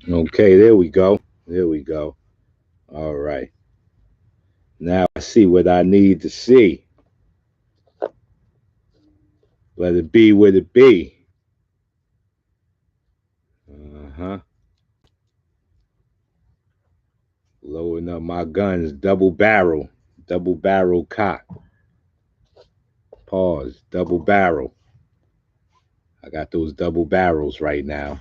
Okay, there we go. There we go. All right. Now I see what I need to see. Let it be what it be. Uh-huh. Loading up my guns, double barrel cock. Pause, double barrel. I got those double barrels right now.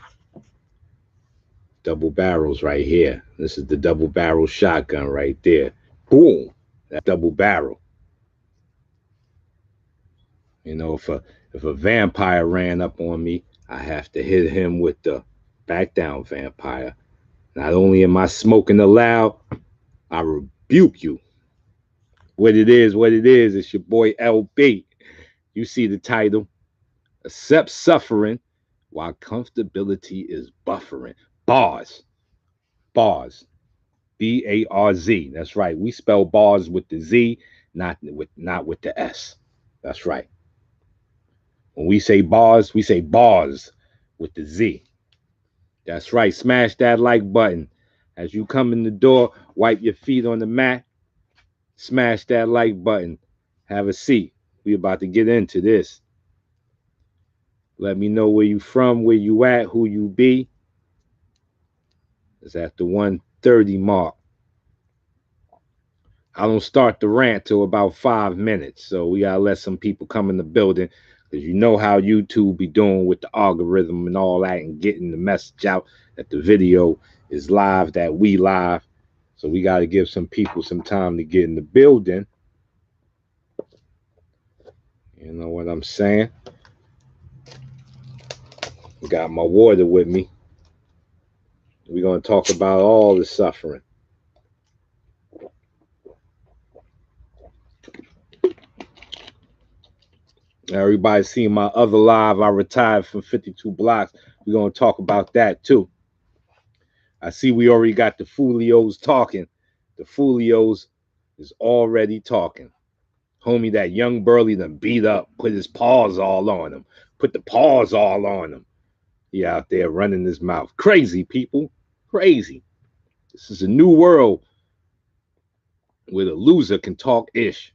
Double barrels right here. This is the double barrel shotgun right there. Boom. That double barrel. You know, if a vampire ran up on me, I have to hit him with the back down vampire. Not only am I smoking aloud, I rebuke you. What it is, it's your boy LB. You see the title. Accept suffering while comfortability is buffering. Bars. Bars. BARZ. That's right. We spell bars with the Z, not with the S. That's right. When we say bars with the Z. That's right. Smash that like button. As you come in the door, wipe your feet on the mat. Smash that like button. Have a seat. We about to get into this. Let me know where you from, where you at, who you be. It's at the 1:30 mark. I don't start the rant till about 5 minutes. So we gotta let some people come in the building because you know how YouTube be doing with the algorithm and all that and getting the message out that the video is live, that we live. So we gotta give some people some time to get in the building. You know what I'm saying? Got my water with me. We're gonna talk about all the suffering. Everybody seen my other live. I retired from 52 blocks. We're gonna talk about that too. I see we already got the Folios talking. The Folios is already talking. Homie, that young Burley done beat up, put his paws all on him, put the paws all on him. He out there running his mouth. Crazy people. Crazy. This is a new world where the loser can talk ish.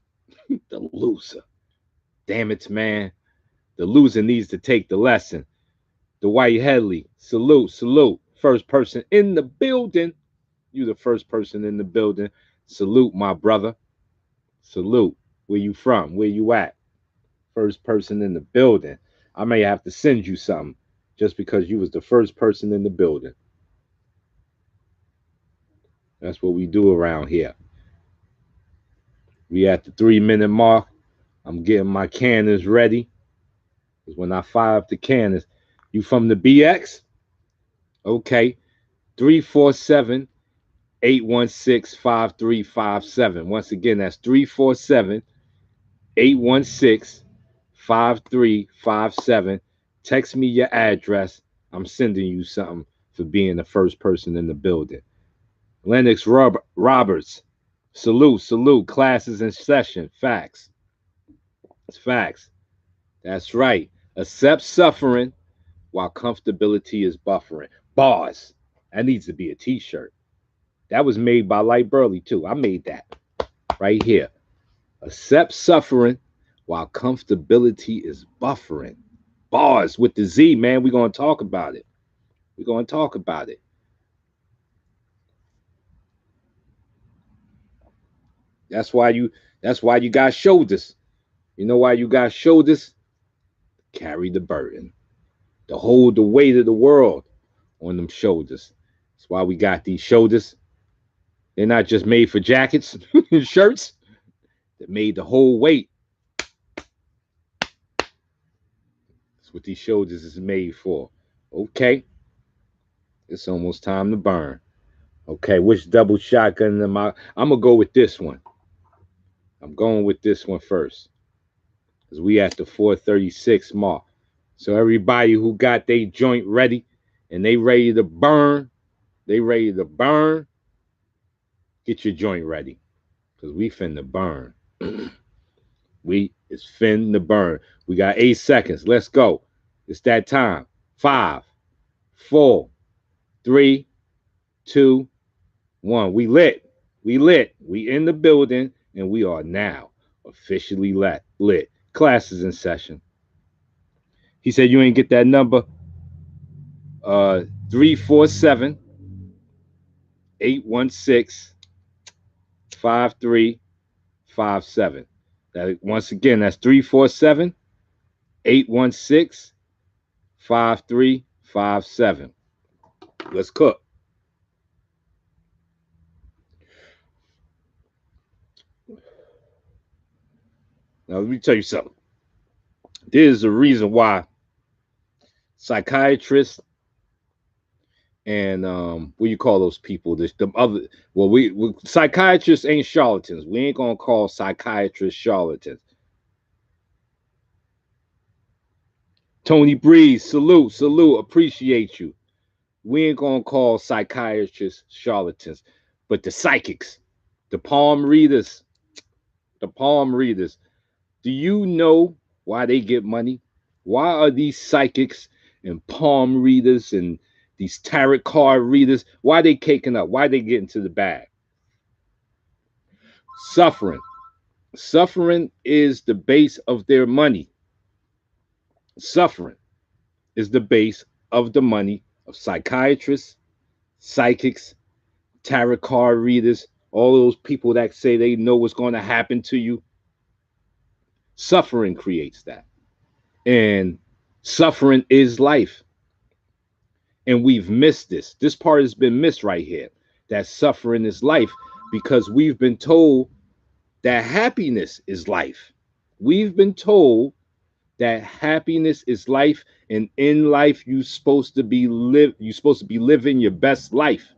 The loser. Damn it, man. The loser needs to take the lesson. The White Headley. Salute, salute. First person in the building. You the first person in the building. Salute, my brother. Salute. Where you from? Where you at? First person in the building. I may have to send you something just because you was the first person in the building. That's what we do around here. We at the 3 minute mark. I'm getting my cannons ready. Because when I fire up the cannons, you from the BX? Okay. 347 816 5357. Once again, that's 347 816 5357. Text me your address. I'm sending you something for being the first person in the building. Lennox Roberts. Salute, salute. Classes in session. Facts. It's facts. That's right. Accept suffering while comfortability is buffering. Bars. That needs to be a t-shirt. That was made by Light Burley, too. I made that right here. Accept suffering while comfortability is buffering. Bars with the Z, man. We're going to talk about it. We're going to talk about it. That's why you got shoulders. You know why you got shoulders? Carry the burden. To hold the weight of the world on them shoulders. That's why we got these shoulders. They're not just made for jackets and shirts. They're made to hold weight. That's what these shoulders is made for. Okay. It's almost time to burn. Okay, which double shotgun am I? I'm gonna go with this one. I'm going with this one first. Because we at the 436 mark. So everybody who got their joint ready and they ready to burn, get your joint ready. Because we finna burn. We is finna burn. We got 8 seconds. Let's go. It's that time. Five, four, three, 2, 1. We lit. We lit. We in the building, and we are now officially lit. Class is in session. He said you ain't get that number. 347 816 5357. That once again, that's 347 816 5357. Let's cook. Now let me tell you something. There's a reason why psychiatrists and what you call those people? The other, well, we psychiatrists ain't charlatans. We ain't gonna call psychiatrists charlatans. Tony Breeze, salute, appreciate you. We ain't gonna call psychiatrists charlatans, but the psychics, the palm readers, the palm readers. Do you know why they get money? Why are these psychics and palm readers and these tarot card readers, why are they caking up? Why are they getting to the bag? Suffering. Suffering is the base of their money. Suffering is the base of the money of psychiatrists, psychics, tarot card readers, all those people that say they know what's going to happen to you. Suffering creates that. And suffering is life. And we've missed this. This part has been missed right here. That suffering is life because we've been told that happiness is life. We've been told that happiness is life, and in life you're supposed to be living your best life.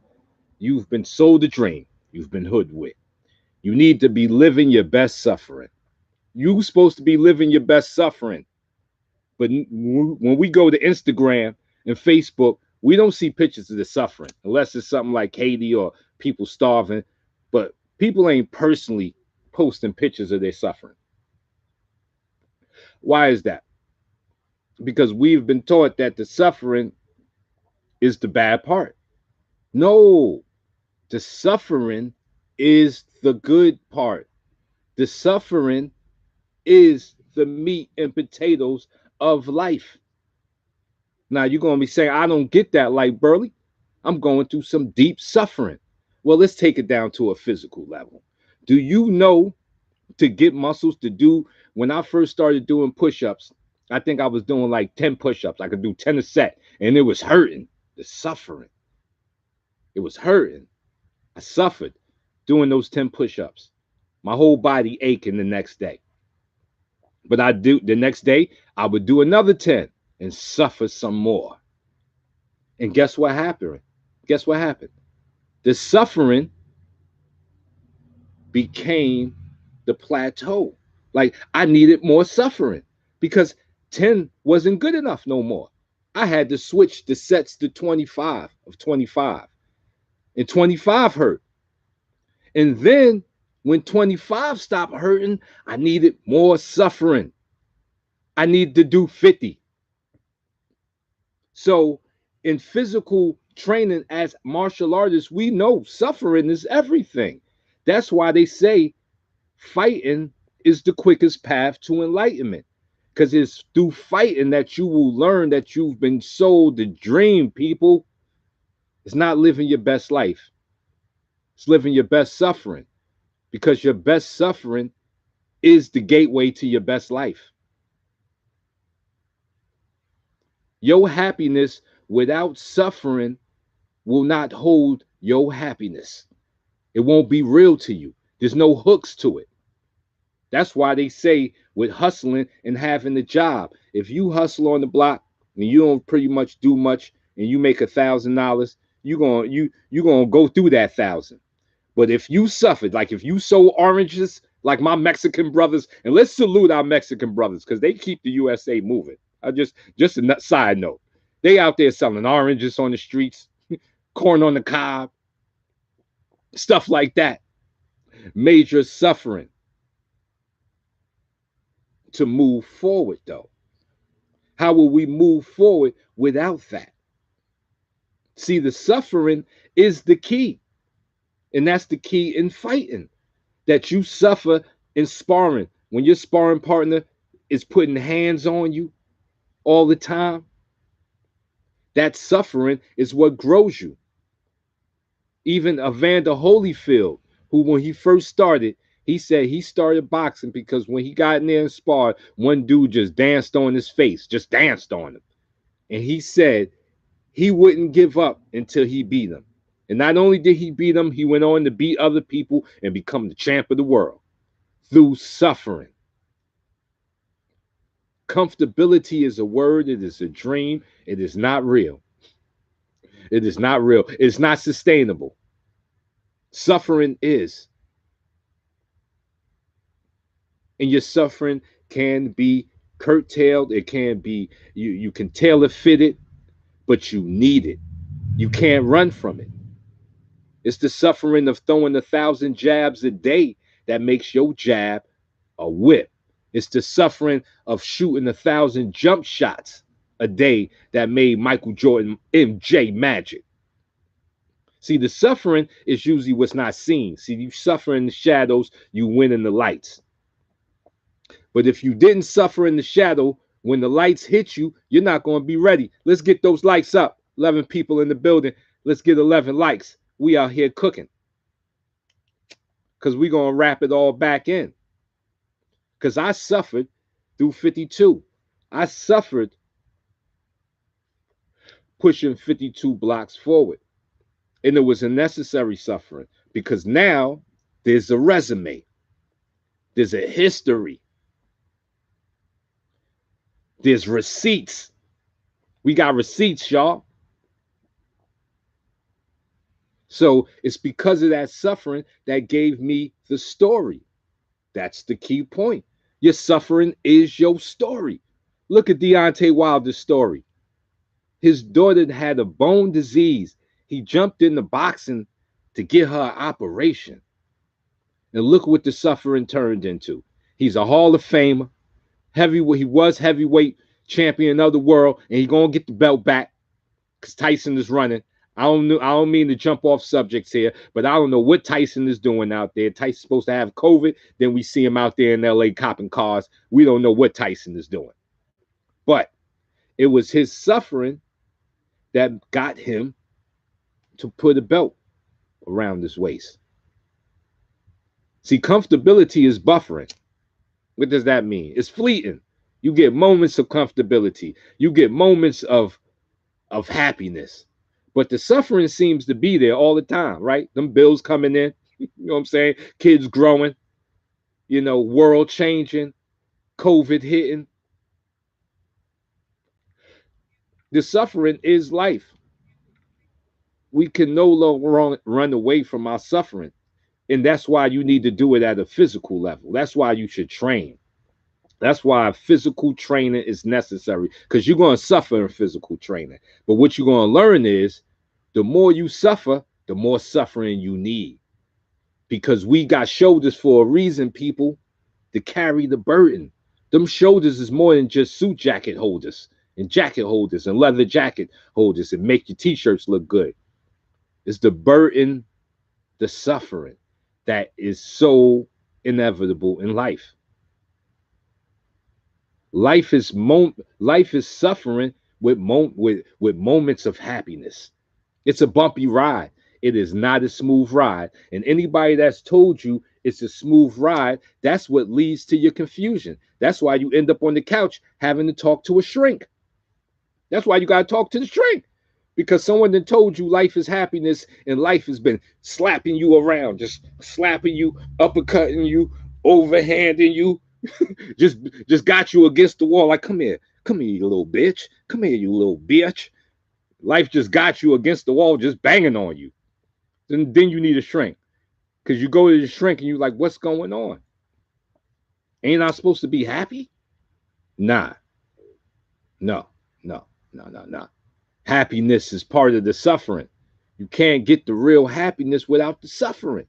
You've been sold a dream. You've been hoodwinked. You need to be living your best suffering. You're supposed to be living your best suffering. But when we go to Instagram and Facebook, we don't see pictures of the suffering unless it's something like Haiti or people starving. But people ain't personally posting pictures of their suffering. Why is that? Because we've been taught that the suffering is the bad part. No, the suffering is the good part. The suffering is the meat and potatoes of life. Now you're going to be saying, I don't get that, like Burley. I'm going through some deep suffering. Well, let's take it down to a physical level. Do you know to get muscles to do? When I first started doing push-ups, I think I was doing like 10 push-ups. I could do 10 a set, and it was hurting. The suffering. It was hurting. I suffered doing those 10 push-ups. My whole body aching the next day. But I do the next day, I would do another 10 and suffer some more. And guess what happened? Guess what happened? The suffering became the plateau. Like I needed more suffering because 10 wasn't good enough no more. I had to switch the sets to 25 of 25. And 25 hurt. And then when 25 stopped hurting, I needed more suffering. I needed to do 50. So in physical training as martial artists, we know suffering is everything. That's why they say fighting is the quickest path to enlightenment. Because it's through fighting that you will learn that you've been sold the dream, people. It's not living your best life. It's living your best suffering. Because your best suffering is the gateway to your best life. Your happiness without suffering will not hold your happiness. It won't be real to you. There's no hooks to it. That's why they say with hustling and having a job, if you hustle on the block and you don't pretty much do much and you make $1,000, you're gonna go through that 1,000. But if you suffered, like if you sold oranges, like my Mexican brothers, and let's salute our Mexican brothers because they keep the USA moving. I just a side note, they out there selling oranges on the streets, corn on the cob, stuff like that. Major suffering to move forward, though. How will we move forward without that? See, the suffering is the key. And that's the key in fighting. That you suffer in sparring. When your sparring partner is putting hands on you all the time, that suffering is what grows you. Even Evander Holyfield, who when he first started, he said he started boxing because when he got in there and sparred, one dude just danced on his face, just danced on him. And he said he wouldn't give up until he beat him. And not only did he beat him, he went on to beat other people and become the champ of the world through suffering. Comfortability is a word, it is a dream, it is not real. It is not real. It's not sustainable. Suffering is. And your suffering can be curtailed. It can be, you can tailor fit it, but you need it. You can't run from it. It's the suffering of throwing 1,000 jabs a day that makes your jab a whip. It's the suffering of shooting 1,000 jump shots a day that made Michael Jordan MJ magic. See, the suffering is usually what's not seen. See, you suffer in the shadows, you win in the lights. But if you didn't suffer in the shadow, when the lights hit you, you're not going to be ready. Let's get those lights up. 11 people in the building. Let's get 11 likes. We out here cooking. Because we're going to wrap it all back in. Because I suffered through 52. I suffered pushing 52 blocks forward. And it was a necessary suffering because now there's a resume. There's a history. There's receipts. We got receipts, y'all. So it's because of that suffering that gave me the story. That's the key point. Your suffering is your story. Look at Deontay Wilder's story. His daughter had a bone disease. He jumped into boxing to get her an operation. And look what the suffering turned into. He's a Hall of Famer. He was heavyweight champion of the world, and he's gonna get the belt back because Tyson is running. I don't mean to jump off subjects here, but I don't know what Tyson is doing out there. Tyson's supposed to have COVID. Then we see him out there in LA copping cars. We don't know what Tyson is doing. But it was his suffering that got him to put a belt around his waist. See, comfortability is buffering. What does that mean? It's fleeting. You get moments of comfortability. You get moments of happiness. But the suffering seems to be there all the time, right? Them bills coming in, you know what I'm saying? Kids growing, world changing, COVID hitting. The suffering is life. We can no longer run away from our suffering. And that's why you need to do it at a physical level. That's why you should train. That's why physical training is necessary, because you're going to suffer in physical training. But what you're going to learn is the more you suffer, the more suffering you need. Because we got shoulders for a reason, people, to carry the burden. Them shoulders is more than just suit jacket holders and jacket holders and leather jacket holders and make your t-shirts look good. It's the burden, the suffering that is so inevitable in life. Life is suffering with moments of happiness. It's a bumpy ride. It is not a smooth ride. And anybody that's told you it's a smooth ride, that's what leads to your confusion. That's why you end up on the couch having to talk to a shrink. That's why you got to talk to the shrink. Because someone that told you life is happiness and life has been slapping you around, just slapping you, uppercutting you, overhanding you, just got you against the wall. Like, come here, you little bitch. Come here, you little bitch. Life just got you against the wall, just banging on you. Then you need a shrink. Because you go to the shrink and you're like, what's going on? Ain't I supposed to be happy? Nah. No. Happiness is part of the suffering. You can't get the real happiness without the suffering.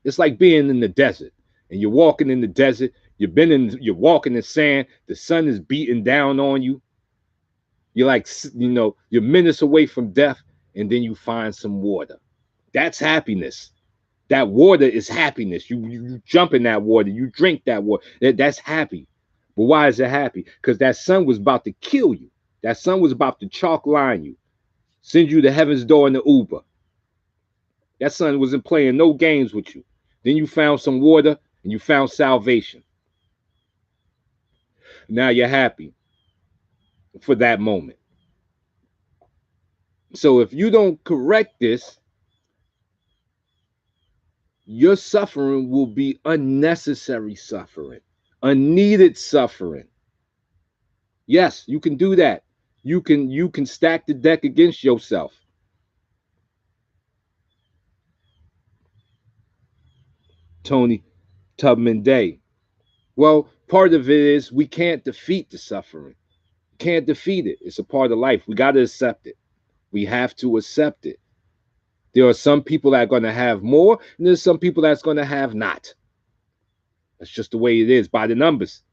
It's like being in the desert. And you're walking in the desert. You're walking in sand. The sun is beating down on you. You're like, you're minutes away from death. and then you find some water. That's happiness. That water is happiness. You jump in that water, you drink that water. That's happy. But why is it happy? Because that sun was about to kill you. That sun was about to chalk line you, send you to heaven's door in the Uber. That sun wasn't playing no games with you. Then you found some water and you found salvation. Now you're happy for that moment. So if you don't correct this, your suffering will be unnecessary suffering, unneeded suffering. Yes, you can do that. You can stack the deck against yourself. Tony Tubman Day. Well, part of it is we can't defeat the suffering. Can't defeat it. It's a part of life. We got to accept it. We have to accept it. There are some people that are going to have more, and there's some people that's going to have not. That's just the way it is by the numbers.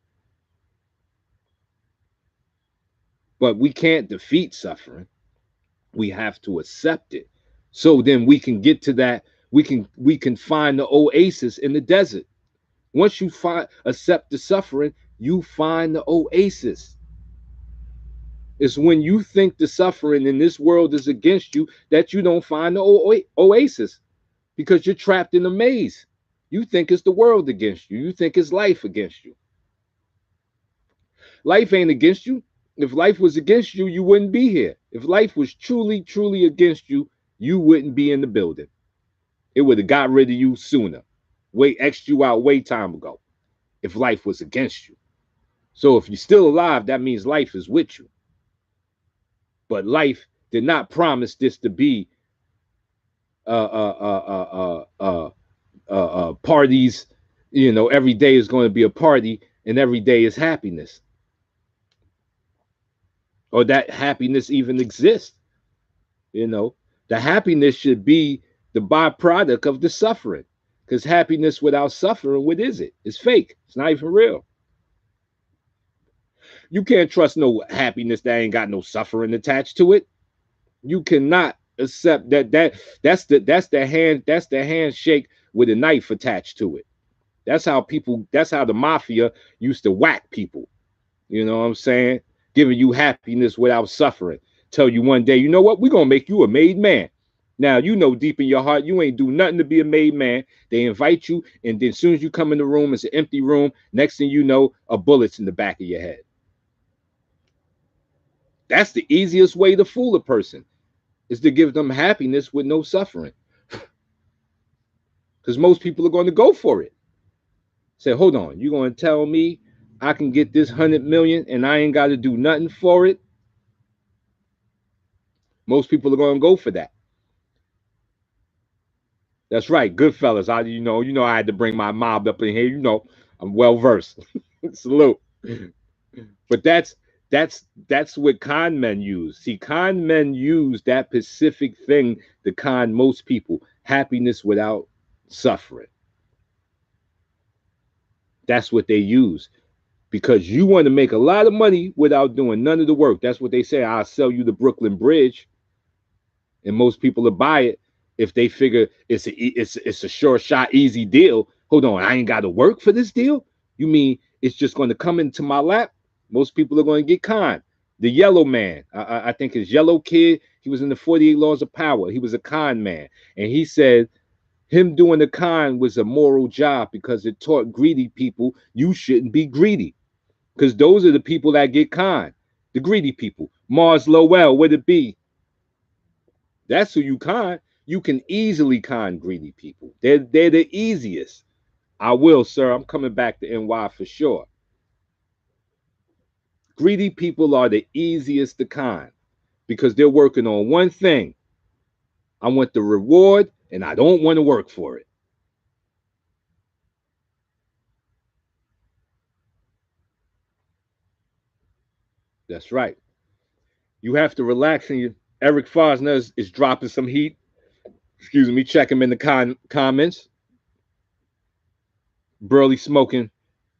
But we can't defeat suffering. We have to accept it. So then we can get to that. We can find the oasis in the desert. Once you accept the suffering, you find the oasis. It's when you think the suffering in this world is against you that you don't find the oasis, because you're trapped in a maze. You think it's the world against you. You think it's life against you. Life ain't against you. If life was against you, you wouldn't be here. If life was truly, truly against you, you wouldn't be in the building. It would have got rid of you sooner. X'd you out way time ago if life was against you. So if you're still alive, that means life is with you. But life did not promise this to be parties. Every day is going to be a party and every day is happiness, or that happiness even exists. The happiness should be the byproduct of the suffering, because happiness without suffering, what is it? It's fake. It's not even real. You can't trust no happiness that ain't got no suffering attached to it. You cannot accept that's the handshake with a knife attached to it. That's how the mafia used to whack people. You know what I'm saying? Giving you happiness without suffering. Tell you one day, you know what? We're gonna make you a made man. Now, deep in your heart, you ain't do nothing to be a made man. They invite you, and then as soon as you come in the room, it's an empty room. Next thing you know, a bullet's in the back of your head. That's the easiest way to fool a person, is to give them happiness with no suffering. Because most people are going to go for it. Say, hold on, you're going to tell me I can get this 100 million and I ain't got to do nothing for it? Most people are going to go for that. That's right, Goodfellas. I had to bring my mob up in here. I'm well versed. Salute. But that's what con men use. See, con men use that specific thing to con most people: happiness without suffering. That's what they use, because you want to make a lot of money without doing none of the work. That's what they say. I'll sell you the Brooklyn Bridge, and most people will buy it if they figure it's a sure shot, easy deal. Hold on, I ain't got to work for this deal? You mean it's just going to come into my lap? Most people are going to get conned. The Yellow Man, I think his Yellow Kid, he was in the 48 Laws of Power. He was a con man. And he said him doing the con was a moral job, because it taught greedy people you shouldn't be greedy. Because those are the people that get conned. The greedy people. Mars Lowell, would it be? That's who you con. You can easily con greedy people. They're the easiest. I will, sir. I'm coming back to NY for sure. Greedy people are the easiest to con, because they're working on one thing. I want the reward, and I don't want to work for it. That's right. You have to relax. And Eric Fosner is dropping some heat. Excuse me. Check him in the comments. Burley smoking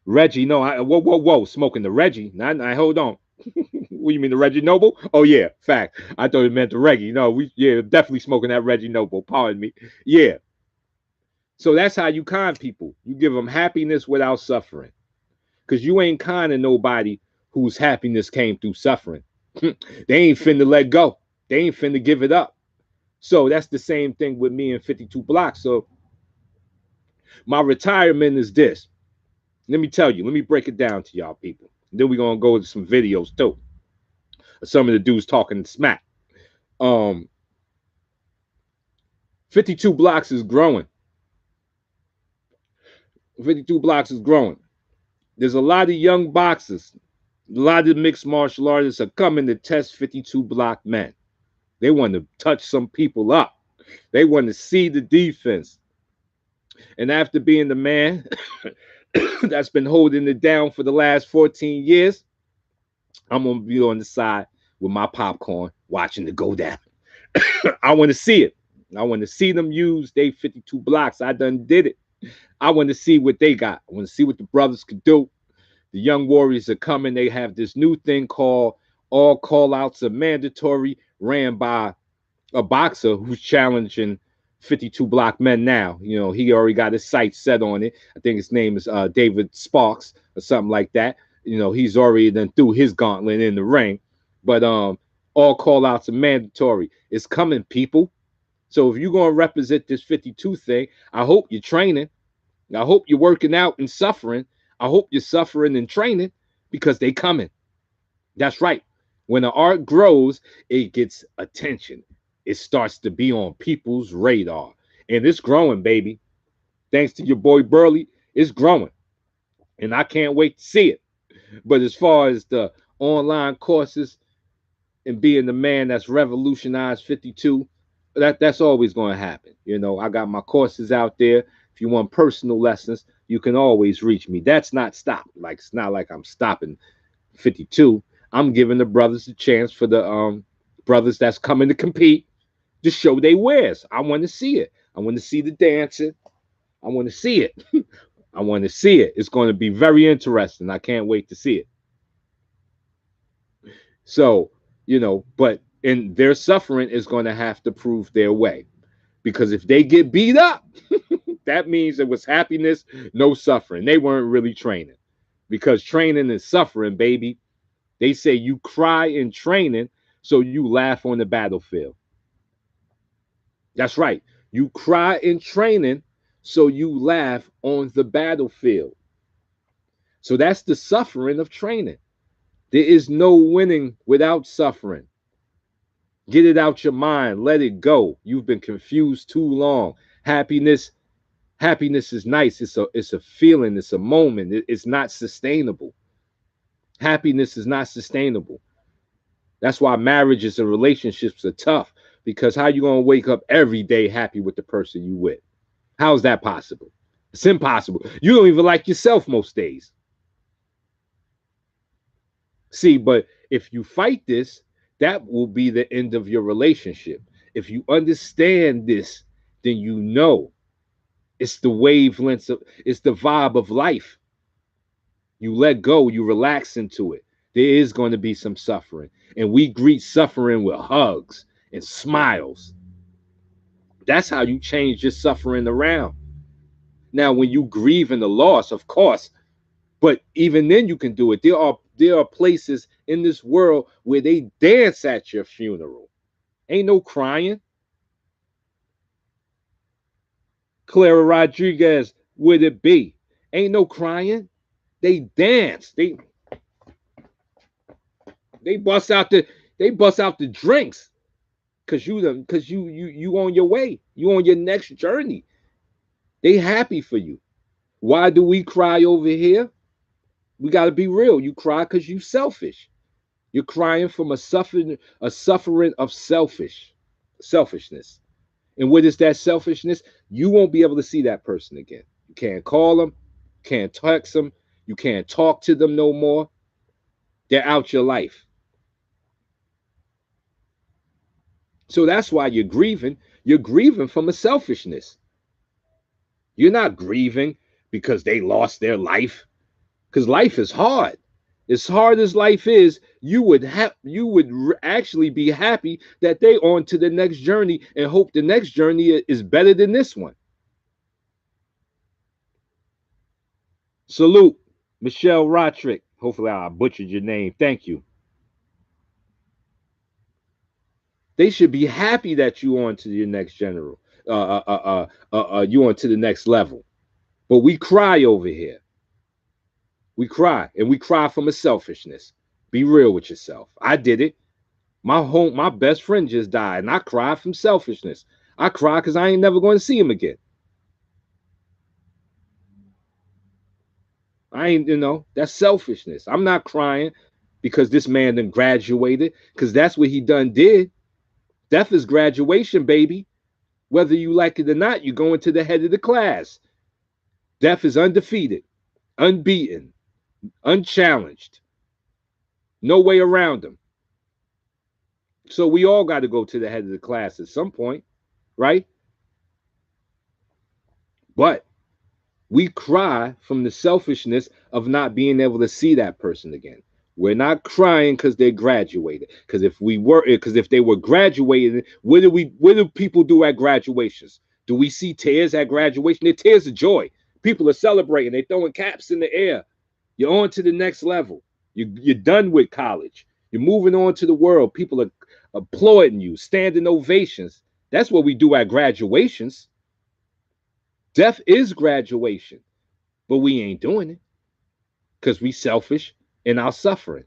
Reggie. No, whoa. Smoking the Reggie. Hold on. What do you mean, the Reggie Noble? Oh yeah, fact. I thought it meant the Reggie. No, yeah, definitely smoking that Reggie Noble. Pardon me. Yeah. So that's how you con people. You give them happiness without suffering. Because you ain't conning nobody whose happiness came through suffering. They ain't finna let go. They ain't finna give it up. So that's the same thing with me and 52 blocks. So my retirement is this. Let me tell you. Let me break it down to y'all people. Then we're gonna go to some videos too. Some of the dudes talking smack. 52 blocks is growing. 52 blocks is growing. There's a lot of young boxers, a lot of mixed martial artists are coming to test 52 block men. They want to touch some people up. They want to see the defense. And after being the man that's been holding it down for the last 14 years, I'm going to be on the side with my popcorn watching it go down. I want to see it. I want to see them use they 52 blocks. I done did it. I want to see what they got. I want to see what the brothers could do. The young warriors are coming. They have this new thing called all call outs are mandatory, ran by a boxer who's challenging 52 block men now. You know, he already got his sights set on it. I think his name is David Sparks or something like that. You know, he's already then threw his gauntlet in the ring. But all call outs are mandatory. It's coming, people. So if you're going to represent this 52 thing, I hope you're training. I hope you're working out and suffering. I hope you're suffering and training because they coming. That's right. When the art grows, it gets attention. It starts to be on people's radar. And it's growing, baby. Thanks to your boy Burley, it's growing. And I can't wait to see it. But as far as the online courses and being the man that's revolutionized 52, that's always going to happen. You know, I got my courses out there. If you want personal lessons, you can always reach me. That's not stopped. Like, it's not like I'm stopping 52. I'm giving the brothers a chance for the brothers that's coming to compete to show they wares. I want to see it. I want to see the dancing. I want to see it. I want to see it. It's going to be very interesting. I can't wait to see it. So, you know, but in their suffering is going to have to prove their way. Because if they get beat up, that means it was happiness, no suffering. They weren't really training. Because training is suffering, baby. They say you cry in training, so you laugh on the battlefield. That's right. You cry in training, so you laugh on the battlefield. So that's the suffering of training. There is no winning without suffering. Get it out your mind. Let it go. You've been confused too long. Happiness is nice. It's a feeling. It's a moment. It's not sustainable. Happiness is not sustainable. That's why marriages and relationships are tough, because how you gonna wake up every day happy with the person you with? How is that possible? It's impossible. You don't even like yourself most days. See, but if you fight this, that will be the end of your relationship. If you understand this, then you know it's the wavelengths of, it's the vibe of life. You let go, you relax into it. There is going to be some suffering. And we greet suffering with hugs and smiles. That's how you change your suffering around. Now, when you grieve in the loss, of course, but even then you can do it. There are places in this world where they dance at your funeral. Ain't no crying. Clara Rodriguez, would it be? Ain't no crying. They dance. They bust out the drinks because you on your way. You on your next journey. They happy for you. Why do we cry over here? We got to be real. You cry because you selfish. You're crying from a suffering of selfishness. And what is that selfishness? You won't be able to see that person again. You can't call them, can't text them, you can't talk to them no more. They're out your life. So that's why you're grieving. You're grieving from a selfishness. You're not grieving because they lost their life. Because life is hard. As hard as life is, you would actually be happy that they on to the next journey and hope the next journey is better than this one. Salute, Michelle Rotrick. Hopefully I butchered your name. Thank you. They should be happy that you on to your next general. You on to the next level. But we cry over here. We cry, and we cry from a selfishness. Be real with yourself. I did it. My best friend just died, and I cried from selfishness. I cry because I ain't never going to see him again. I ain't, that's selfishness. I'm not crying because this man done graduated, because that's what he done did. Death is graduation, baby. Whether you like it or not, you're going to the head of the class. Death is undefeated, unbeaten, unchallenged. No way around him. So we all got to go to the head of the class at some point, right? But we cry from the selfishness of not being able to see that person again. We're not crying because they graduated. Because if they were graduating, what do people do at graduations? Do we see tears at graduation? They're tears of joy. People are celebrating. They're throwing caps in the air. You're on to the next level. You're done with college. You're moving on to the world. People are applauding you, standing ovations. That's what we do at graduations. Death is graduation, but we ain't doing it because we selfish in our suffering.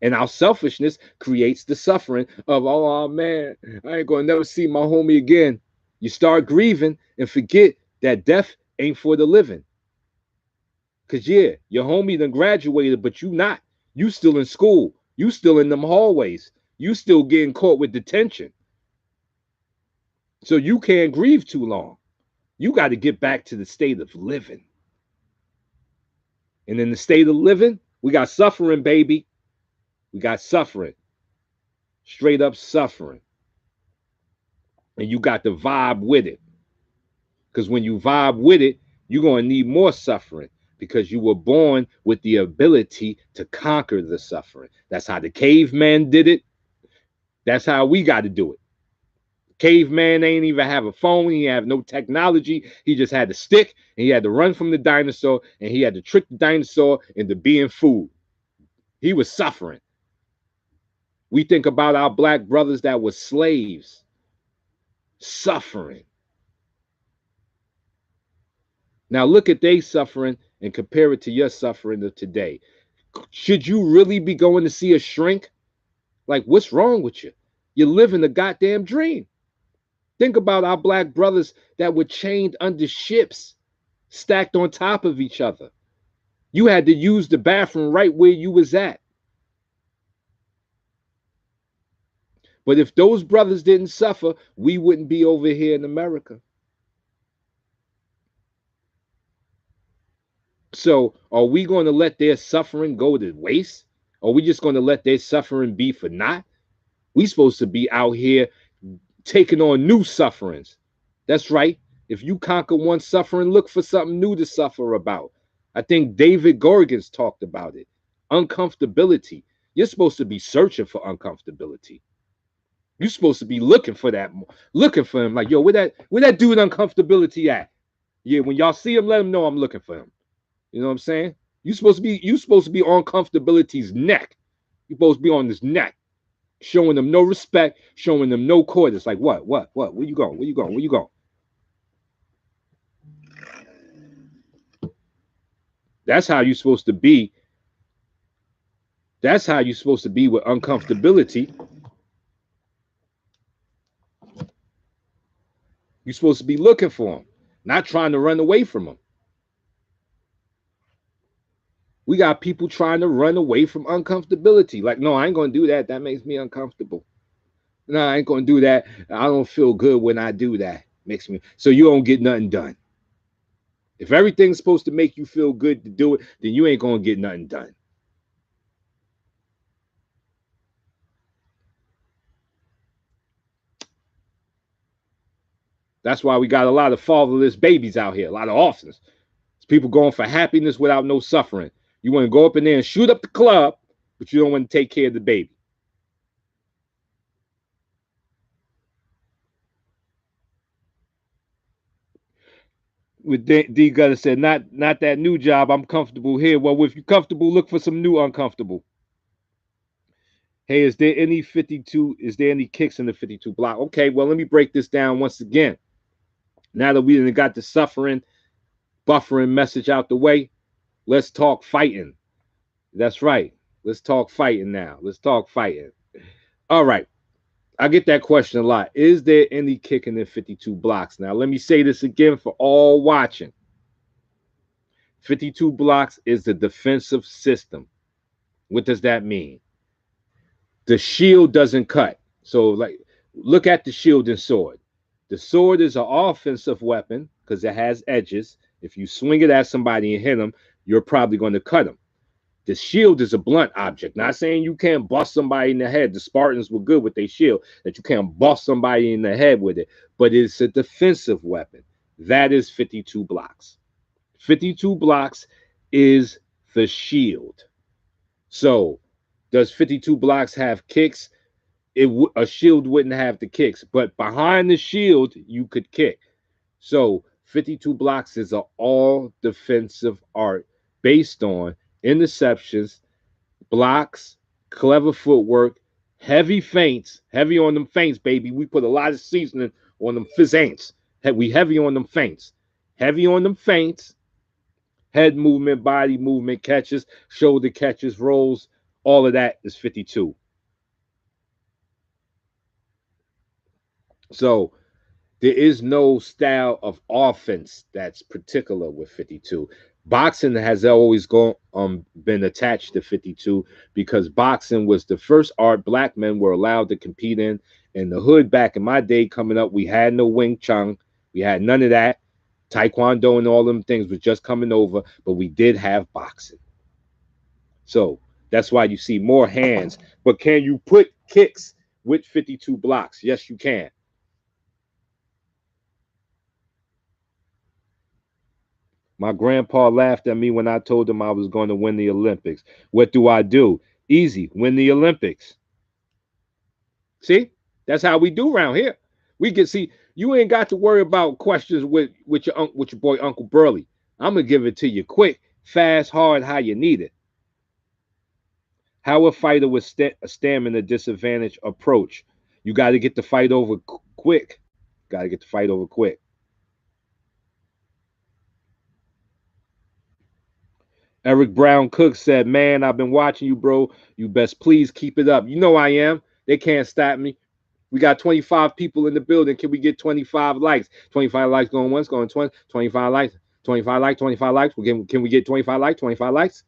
And our selfishness creates the suffering of, oh man, I ain't gonna never see my homie again. You start grieving and forget that death ain't for the living. Cause yeah, your homie done graduated, but you not. You still in school. You still in them hallways. You still getting caught with detention. So you can't grieve too long. You got to get back to the state of living. And in the state of living, we got suffering, baby. We got suffering. Straight up suffering. And you got to vibe with it. Because when you vibe with it, you're going to need more suffering because you were born with the ability to conquer the suffering. That's how the caveman did it. That's how we got to do it. Caveman ain't even have a phone. He have no technology. He just had a stick and he had to run from the dinosaur and he had to trick the dinosaur into being food. He was suffering. We think about our black brothers that were slaves, suffering. Now look at their suffering and compare it to your suffering of today. Should you really be going to see a shrink? Like, what's wrong with you? You're living a goddamn dream. Think about our black brothers that were chained under ships, stacked on top of each other. You had to use the bathroom right where you was at. But if those brothers didn't suffer, we wouldn't be over here in America. So are we going to let their suffering go to waste? Are we just going to let their suffering be for naught? We supposed to be out here taking on new sufferings. That's right. If you conquer one suffering, look for something new to suffer about. I think David Gorgans talked about it. Uncomfortability. You're supposed to be searching for uncomfortability. You're supposed to be looking for that, looking for him. Like, yo, where that dude uncomfortability at? Yeah, when y'all see him, let him know I'm looking for him. You know what I'm saying? You supposed to be on comfortability's neck. You're supposed to be on his neck, showing them no respect, showing them no court. It's like, what? Where you going? Where you going? Where you going? That's how you're supposed to be. That's how you're supposed to be with uncomfortability. You're supposed to be looking for him, not trying to run away from him. We got people trying to run away from uncomfortability. Like, no, I ain't going to do that. That makes me uncomfortable. No, I ain't going to do that. I don't feel good when I do that. Makes me. So you don't get nothing done. If everything's supposed to make you feel good to do it, then you ain't going to get nothing done. That's why we got a lot of fatherless babies out here, a lot of orphans. It's people going for happiness without no suffering. You want to go up in there and shoot up the club, but you don't want to take care of the baby. With D Gutter said, not that new job. I'm comfortable here. Well, if you're comfortable, look for some new uncomfortable. Hey, is there any 52? Is there any kicks in the 52 block? Okay, well, let me break this down once again. Now that we got the suffering, buffering message out the way, let's talk fighting. That's right. Let's talk fighting now. Let's talk fighting. All right. I get that question a lot. Is there any kicking in 52 blocks? Now, let me say this again for all watching. 52 blocks is the defensive system. What does that mean? The shield doesn't cut. So, like, look at the shield and sword. The sword is an offensive weapon because it has edges. If you swing it at somebody and hit them, you're probably going to cut them. The shield is a blunt object. Not saying you can't bust somebody in the head. The Spartans were good with their shield, that you can't bust somebody in the head with it. But it's a defensive weapon. That is 52 blocks. 52 blocks is the shield. So, does 52 blocks have kicks? A shield wouldn't have the kicks, but behind the shield, you could kick. So, 52 blocks is an all defensive art based on interceptions, blocks, clever footwork, heavy feints, heavy on them feints, baby. We put a lot of seasoning on them feints. We heavy on them feints. Heavy on them feints, head movement, body movement, catches, shoulder catches, rolls, all of that is 52. So there is no style of offense that's particular with 52. Boxing has always been attached to 52 because boxing was the first art black men were allowed to compete in. In the hood back in my day coming up, we had no Wing Chun. We had none of that. Taekwondo and all them things was just coming over, but we did have boxing. So that's why you see more hands. But can you put kicks with 52 blocks? Yes, you can. My grandpa laughed at me when I told him I was going to win the Olympics. What do? Easy, win the Olympics. See, that's how we do around here. We can see you ain't got to worry about questions with your boy Uncle Burley. I'm gonna give it to you quick, fast, hard, how you need it. How a fighter with a stamina disadvantage approach. You got to get the fight over quick. Got to get the fight over quick. Eric Brown Cook said, "Man, I've been watching you, bro. You best please keep it up. You know I am. They can't stop me. We got 25 people in the building. Can we get 25 likes? 25 likes going once, going 20, 25 likes, 25 likes, 25 likes. Can we get 25 likes? 25 likes?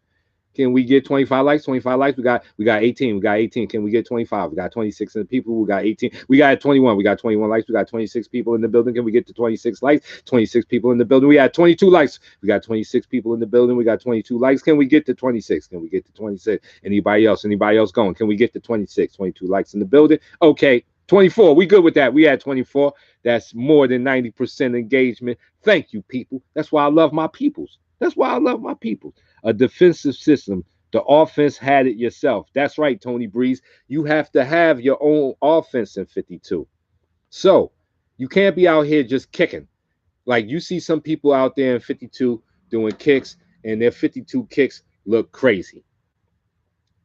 Can we get 25 likes? 25 likes. We got 18. We got 18. Can we get 25? We got 26 people. We got 18. We got 21. We got 21 likes. We got 26 people in the building. Can we get to 26 likes? 26 people in the building. We got 22 likes. We got 26 people in the building. We got 22 likes. Can we get to 26? Can we get to 26? Anybody else? Anybody else going? Can we get to 26? 22 likes in the building. Okay. 24. We good with that. We had 24. That's more than 90% engagement. Thank you, people. That's why I love my peoples. That's why I love my peoples. A defensive system. The offense had it yourself. That's right, Tony Breeze. You have to have your own offense in 52. So you can't be out here just kicking. Like you see some people out there in 52 doing kicks, and their 52 kicks look crazy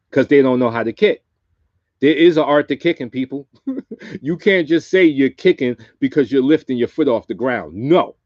because they don't know how to kick. There is an art to kicking, people. You can't just say you're kicking because you're lifting your foot off the ground. No.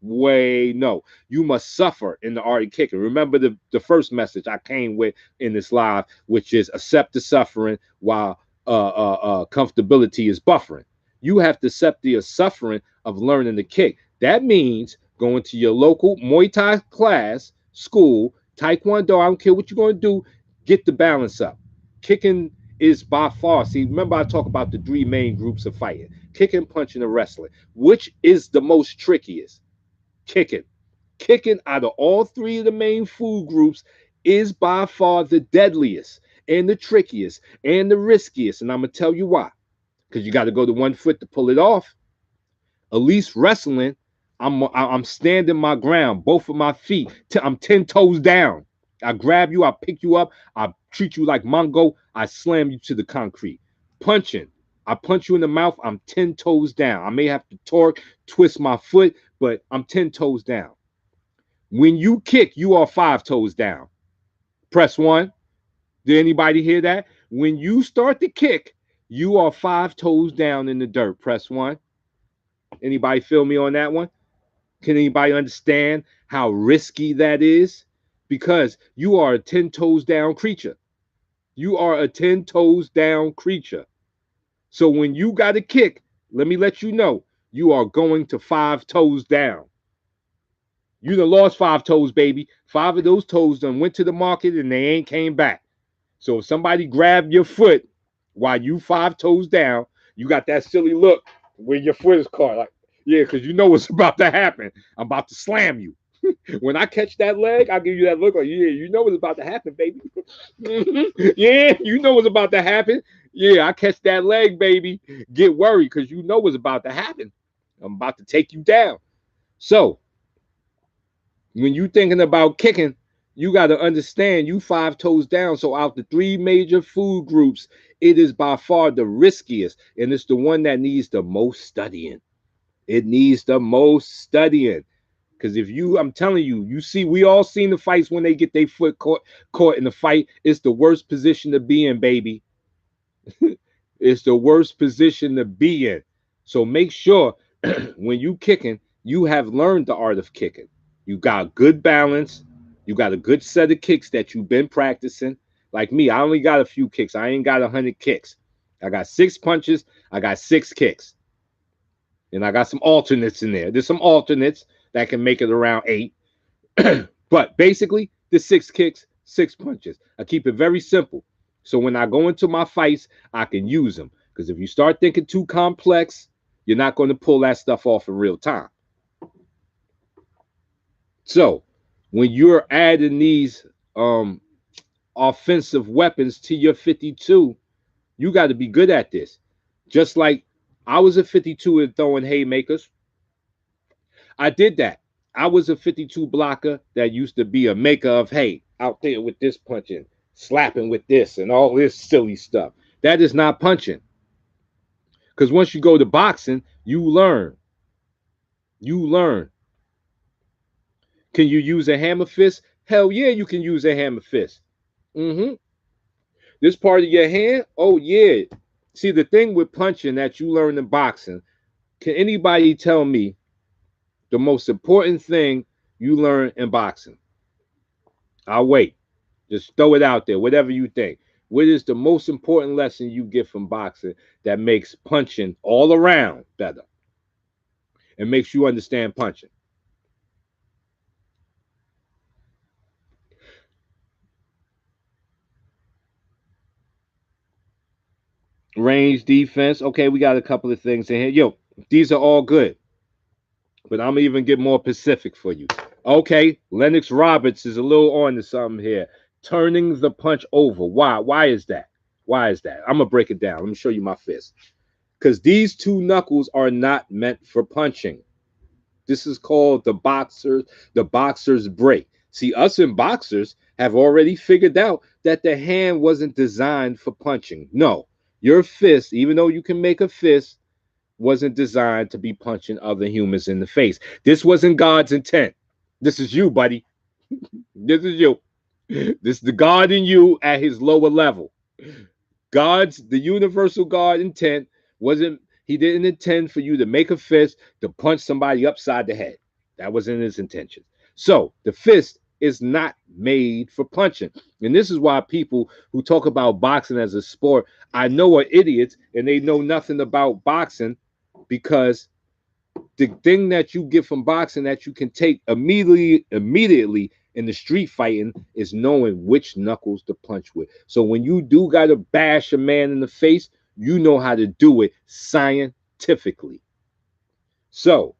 You must suffer in the art of kicking. Remember the first message I came with in this live, which is accept the suffering while comfortability is buffering. You have to accept the suffering of learning to kick. That means going to your local Muay Thai class, school, Taekwondo. I don't care what you're going to do. Get the balance up. Kicking is by far, see, remember I talk about the three main groups of fighting: kicking, punching, and wrestling. Which is the most trickiest? Kicking. Kicking out of all three of the main food groups is by far the deadliest and the trickiest and the riskiest. And I'm going to tell you why. Because you got to go to one foot to pull it off. At least wrestling, I'm standing my ground, both of my feet. I'm 10 toes down. I grab you, I pick you up, I treat you like Mongo, I slam you to the concrete. Punching. I punch you in the mouth, I'm 10 toes down. I may have to torque, twist my foot, but I'm 10 toes down. When you kick, you are 5 toes down. Press 1. Did anybody hear that? When you start to kick, you are 5 toes down in the dirt. Press 1. Anybody feel me on that one? Can anybody understand how risky that is? Because you are a 10 toes down creature. You are a 10 toes down creature. So when you got a kick, let me let you know, you are going to 5 toes down. You done lost 5 toes, baby. 5 of those toes done went to the market and they ain't came back. So if somebody grabbed your foot while you 5 toes down, you got that silly look where your foot is caught. Like, yeah, because you know what's about to happen. I'm about to slam you. When I catch that leg, I'll give you that look like, yeah, you know what's about to happen, baby. Yeah, you know what's about to happen. Yeah, I catch that leg, baby. Get worried because you know what's about to happen. I'm about to take you down. So when you thinking about kicking, you got to understand you 5 toes down. So out the 3 major food groups, it is by far the riskiest, and it's the one that needs the most studying. It needs the most studying. Because if you, I'm telling you, you see, we all seen the fights when they get their foot caught in the fight. It's the worst position to be in, baby. It's the worst position to be in. So make sure when you kicking, you have learned the art of kicking. You got good balance. You got a good set of kicks that you've been practicing. Like me, I only got a few kicks. I ain't got 100 kicks. I got 6 punches. I got 6 kicks. And I got some alternates in there. There's some alternates that can make it around 8. But basically, the 6 kicks, 6 punches. I keep it very simple. So when I go into my fights, I can use them. Because if you start thinking too complex, you're not going to pull that stuff off in real time. So when you're adding these offensive weapons to your 52, you got to be good at this. Just like I was a 52 at throwing haymakers. I did that. I was a 52 blocker that used to be a maker of hay out there with this punching, slapping with this, and all this silly stuff. That is not punching. Because once you go to boxing, you learn. You learn. Can you use a hammer fist? Hell yeah, you can use a hammer fist. Mm-hmm. This part of your hand? Oh yeah. See, the thing with punching that you learn in boxing, can anybody tell me the most important thing you learn in boxing? I'll wait. Just throw it out there, whatever you think. What is the most important lesson you get from boxing that makes punching all around better and makes you understand punching? Range, defense. Okay, we got a couple of things in here. Yo, these are all good, but I'm gonna even get more specific for you. Okay, Lennox Roberts is a little on to something here. Turning the punch over. Why? Why is that? Why is that? I'm gonna break it down. Let me show you my fist. Because these 2 knuckles are not meant for punching. This is called the boxer's break. See, us in boxers have already figured out that the hand wasn't designed for punching. No, your fist, even though you can make a fist, wasn't designed to be punching other humans in the face. This wasn't God's intent. This is you, buddy. This is you. This is the God in you at his lower level. The universal God intent wasn't, he didn't intend for you to make a fist to punch somebody upside the head. That wasn't his intention. So the fist is not made for punching. And this is why people who talk about boxing as a sport, I know are idiots and they know nothing about boxing, because the thing that you get from boxing that you can take immediately in the street fighting is knowing which knuckles to punch with. So when you do got to bash a man in the face, you know how to do it scientifically. So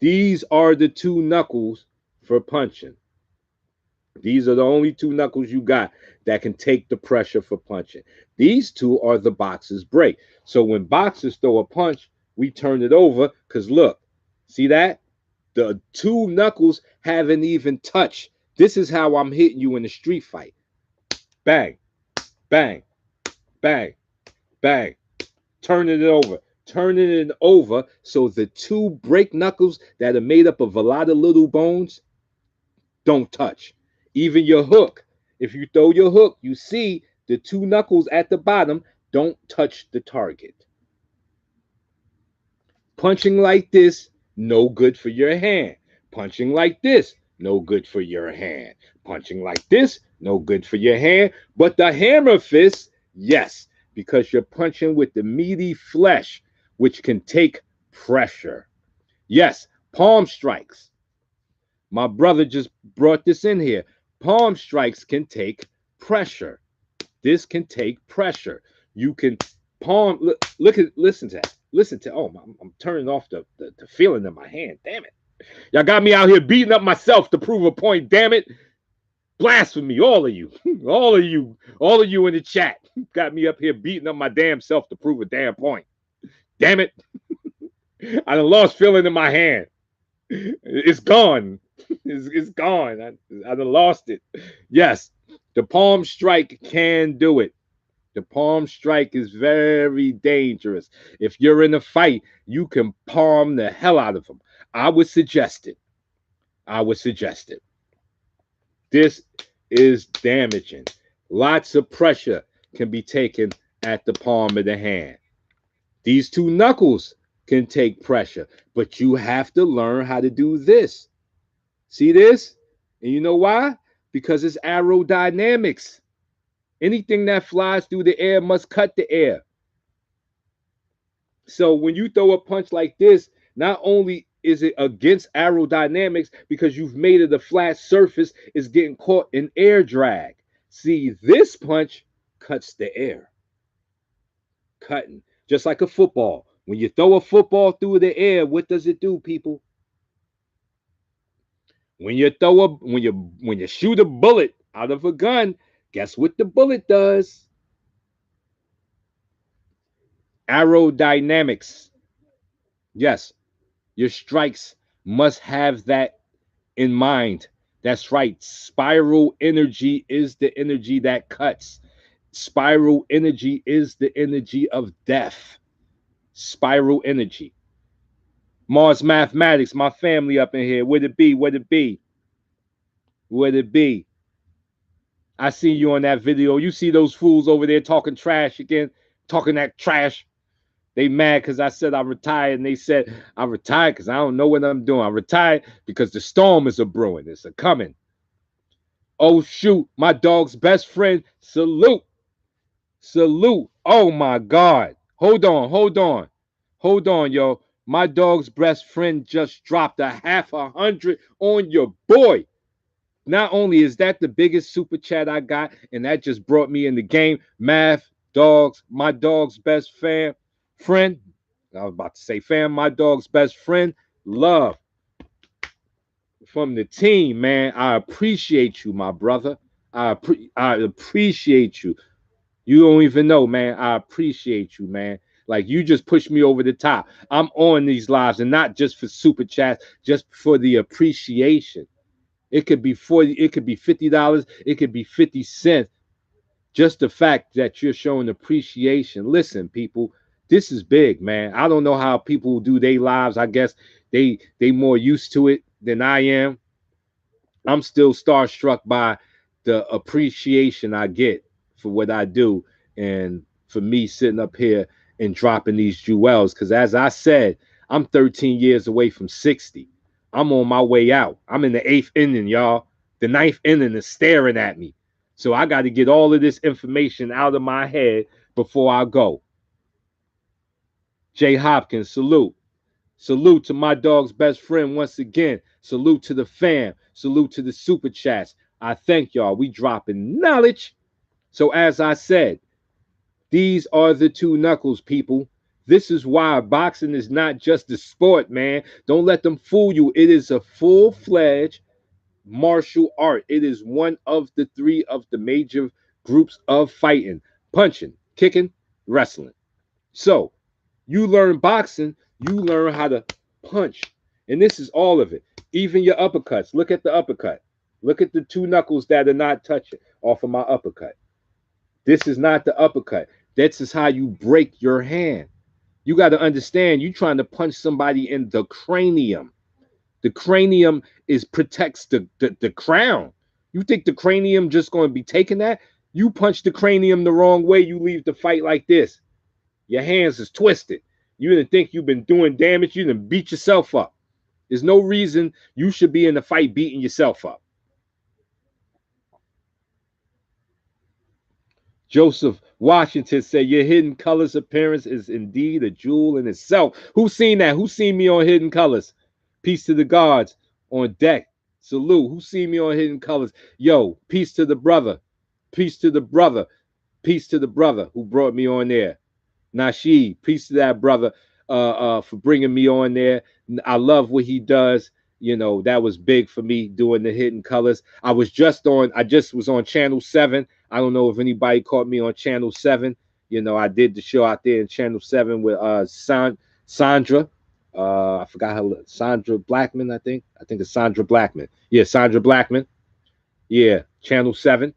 these are the 2 knuckles for punching. These are the only 2 knuckles you got that can take the pressure for punching. These 2 are the boxer's break. So when boxers throw a punch, we turn it over because look, see that? The 2 knuckles haven't even touched This is how I'm hitting you in the street fight. Bang, bang, bang, bang. Turning it over. Turning it over so the two break knuckles that are made up of a lot of little bones don't touch. Even your hook. If you throw your hook, you see the two knuckles at the bottom don't touch the target. Punching like this, no good for your hand. Punching like this, no good for your hand. Punching like this, no good for your hand. But the hammer fist, yes, because you're punching with the meaty flesh, which can take pressure. Yes, palm strikes. My brother just brought this in here. Palm strikes can take pressure. This can take pressure. You can palm look at listen to that. Listen to I'm turning off the feeling in my hand. Damn it. Y'all got me out here beating up myself to prove a point. Damn it. Blasphemy, all of you. All of you in the chat. Got me up here beating up my damn self to prove a damn point. Damn it. I done lost feeling in my hand. It's gone. It's gone. I done lost it. Yes, the palm strike can do it. The palm strike is very dangerous. If you're in a fight, you can palm the hell out of them. I would suggest it. I would suggest it. This is damaging. Lots of pressure can be taken at the palm of the hand. These two knuckles can take pressure, but you have to learn how to do this. See this? And you know why? Because it's aerodynamics. Anything that flies through the air must cut the air. So when you throw a punch like this, not only is it against aerodynamics because you've made it a flat surface, it's getting caught in air drag. See, this punch cuts the air. Cutting. Just like a football. When you throw a football through the air, what does it do, people? When you shoot a bullet out of a gun, guess what the bullet does? Aerodynamics. Yes, your strikes must have that in mind. That's right. Spiral energy is the energy that cuts. Spiral energy is the energy of death. Spiral energy. Mars Mathematics, my family up in here. Would it be? Would it be? Would it be? I see you on that video. You see those fools over there talking trash again, talking that trash. They mad because I said I retired, and they said I retired because I don't know what I'm doing. I retired because the storm is a brewing. It's a coming. Oh, shoot. My dog's best friend. Salute. Salute. Oh, my God. Hold on. Hold on. Hold on, yo. My dog's best friend just dropped a half 100 on your boy. Not only is that the biggest super chat I got, and that just brought me in the game. Math, dogs, my dog's best friend. I was about to say fam, my dog's best friend. Love from the team, man. I appreciate you, my brother. I appreciate you. You don't even know, man. I appreciate you, man. Like you just pushed me over the top. I'm on these lives, and not just for super chats, just for the appreciation. It could be 40, it could be $50, it could be 50 cents. Just the fact that you're showing appreciation. Listen, people, this is big, man. I don't know how people do their lives. I guess they more used to it than I am. I'm still starstruck by the appreciation I get for what I do, and for me sitting up here and dropping these jewels. Because as I said, I'm 13 years away from 60. I'm on my way out. I'm in the 8th inning, y'all. The 9th inning is staring at me. So I got to get all of this information out of my head before I go. Jay Hopkins, salute. Salute to my dog's best friend once again. Salute to the fam. Salute to the super chats. I thank y'all. We dropping knowledge. So as I said, these are the two knuckles, people. This is why boxing is not just a sport, man. Don't let them fool you. It is a full-fledged martial art. It is one of the 3 of the major groups of fighting: punching, kicking, wrestling. So you learn boxing, you learn how to punch. And this is all of it. Even your uppercuts. Look at the uppercut. Look at the two knuckles that are not touching off of my uppercut. This is not the uppercut. This is how you break your hand. You got to understand, you trying to punch somebody in the cranium. The cranium is protects the crown. You think the cranium just going to be taking that? You punch the cranium the wrong way, you leave the fight like this. Your hands is twisted. You didn't think you've been doing damage. You didn't beat yourself up. There's no reason you should be in the fight beating yourself up. Joseph Washington said, your Hidden Colors appearance is indeed a jewel in itself. Who's seen that? Who's seen me on Hidden Colors? Peace to the gods on deck. Salute. Who's seen me on Hidden Colors? Yo, peace to the brother. Peace to the brother. Peace to the brother who brought me on there. Nasheed, peace to that brother for bringing me on there. I love what he does. You know, that was big for me doing the Hidden Colors. I just was on Channel 7. I don't know if anybody caught me on Channel 7. You know, I did the show out there in Channel 7 with Sandra. I forgot her, Sandra Blackman, I think. I think it's Sandra Blackman. Yeah, Sandra Blackman. Yeah, Channel 7.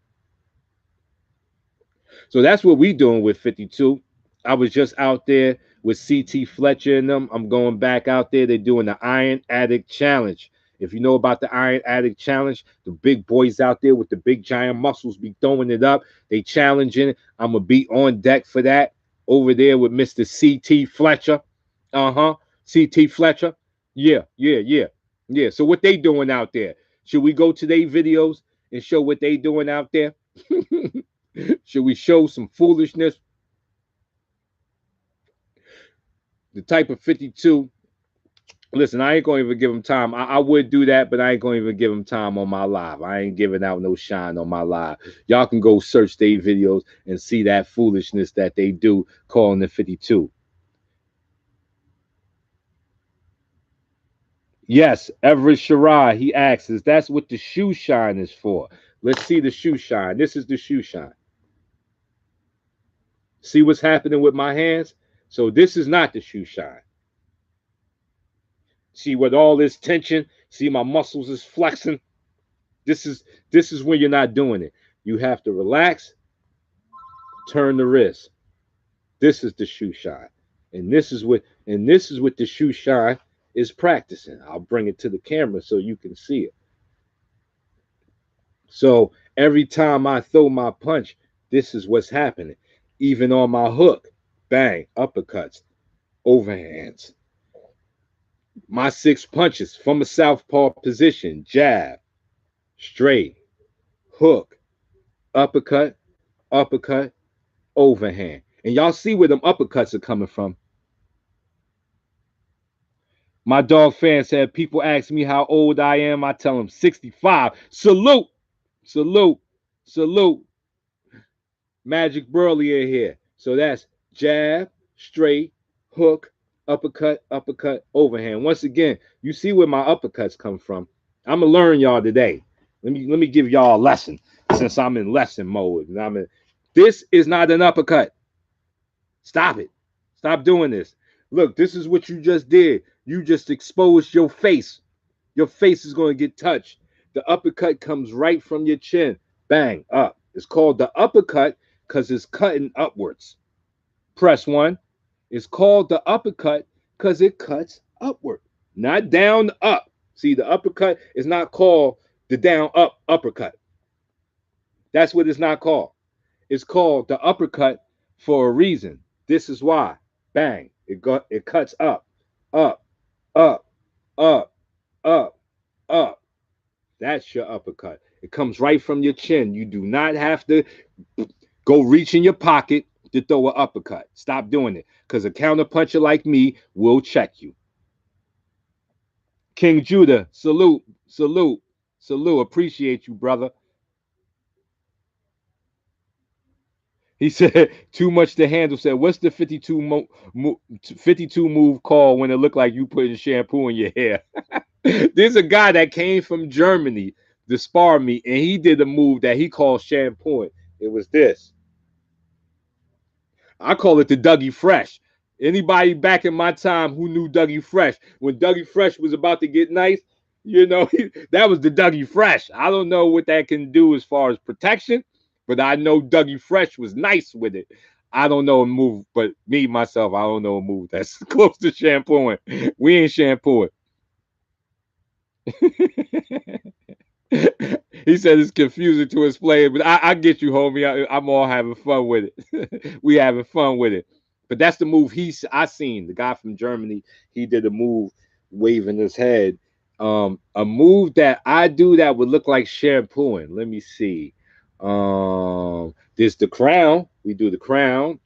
So that's what we doing with 52. I was just out there with CT Fletcher and them. I'm going back out there. They're doing the Iron Addict Challenge. If you know about the Iron Addict Challenge, the big boys out there with the big giant muscles be throwing it up. They challenging it. I'm going to be on deck for that over there with Mr. CT Fletcher. CT Fletcher. Yeah. So what they doing out there? Should we go to their videos and show what they doing out there? Should we show some foolishness? The type of 52. Listen, I ain't going to even give him time. I would do that, but I ain't going to even give him time on my live. I ain't giving out no shine on my live. Y'all can go search their videos and see that foolishness that they do calling the 52. Yes, Everett Shirai, he asks, is that's what the shoe shine is for? Let's see the shoe shine. This is the shoe shine. See what's happening with my hands? So this is not the shoe shine. See, with all this tension, see my muscles is flexing. This is when you're not doing it. You have to relax, turn the wrist. This is the shoe shine. And this is what the shoe shine is practicing. I'll bring it to the camera so you can see it. So every time I throw my punch, this is what's happening. Even on my hook, bang, uppercuts, overhands. My 6 punches from a southpaw position, jab, straight, hook, uppercut, overhand. And y'all see where them uppercuts are coming from. My dog fan said, people ask me how old I am. I tell them 65. Salute. Magic Burley in here. So that's jab, straight, hook, uppercut, overhand. Once again, you see where my uppercuts come from. I'm gonna learn y'all today. Let me give y'all a lesson since I'm in lesson mode. And this is not an uppercut. Stop it. Stop doing this. Look, this is what you just did. You just exposed your face. Your face is going to get touched. The uppercut comes right from your chin. Bang, up. It's called the uppercut because it's cutting upwards. Press 1. It's called the uppercut because it cuts upward, not down, up. See, the uppercut is not called the down, up uppercut. That's what it's not called. It's called the uppercut for a reason. This is why. Bang. It cuts up. That's your uppercut. It comes right from your chin. You do not have to go reach in your pocket to throw an uppercut. Stop doing it, because a counterpuncher like me will check you. King Judah, salute. Appreciate you, brother. He said, too much to handle. Said, what's the 52 move called when it looked like you putting shampoo in your hair? There's a guy that came from Germany to spar me, and he did a move that he called shampooing. It was this. I call it the Dougie Fresh. Anybody back in my time who knew Dougie Fresh? When Dougie Fresh was about to get nice, You know, that was the Dougie Fresh. I don't know what that can do as far as protection, but I know Dougie Fresh was nice with it. I don't know a move, but me myself, I don't know a move that's close to shampooing. We ain't shampooing. He said it's confusing to explain, but I get you, homie. I'm all having fun with it. We having fun with it. But that's the move I seen. The guy from Germany, he did a move waving his head. A move that I do that would look like shampooing. Let me see. There's the crown. We do the crown.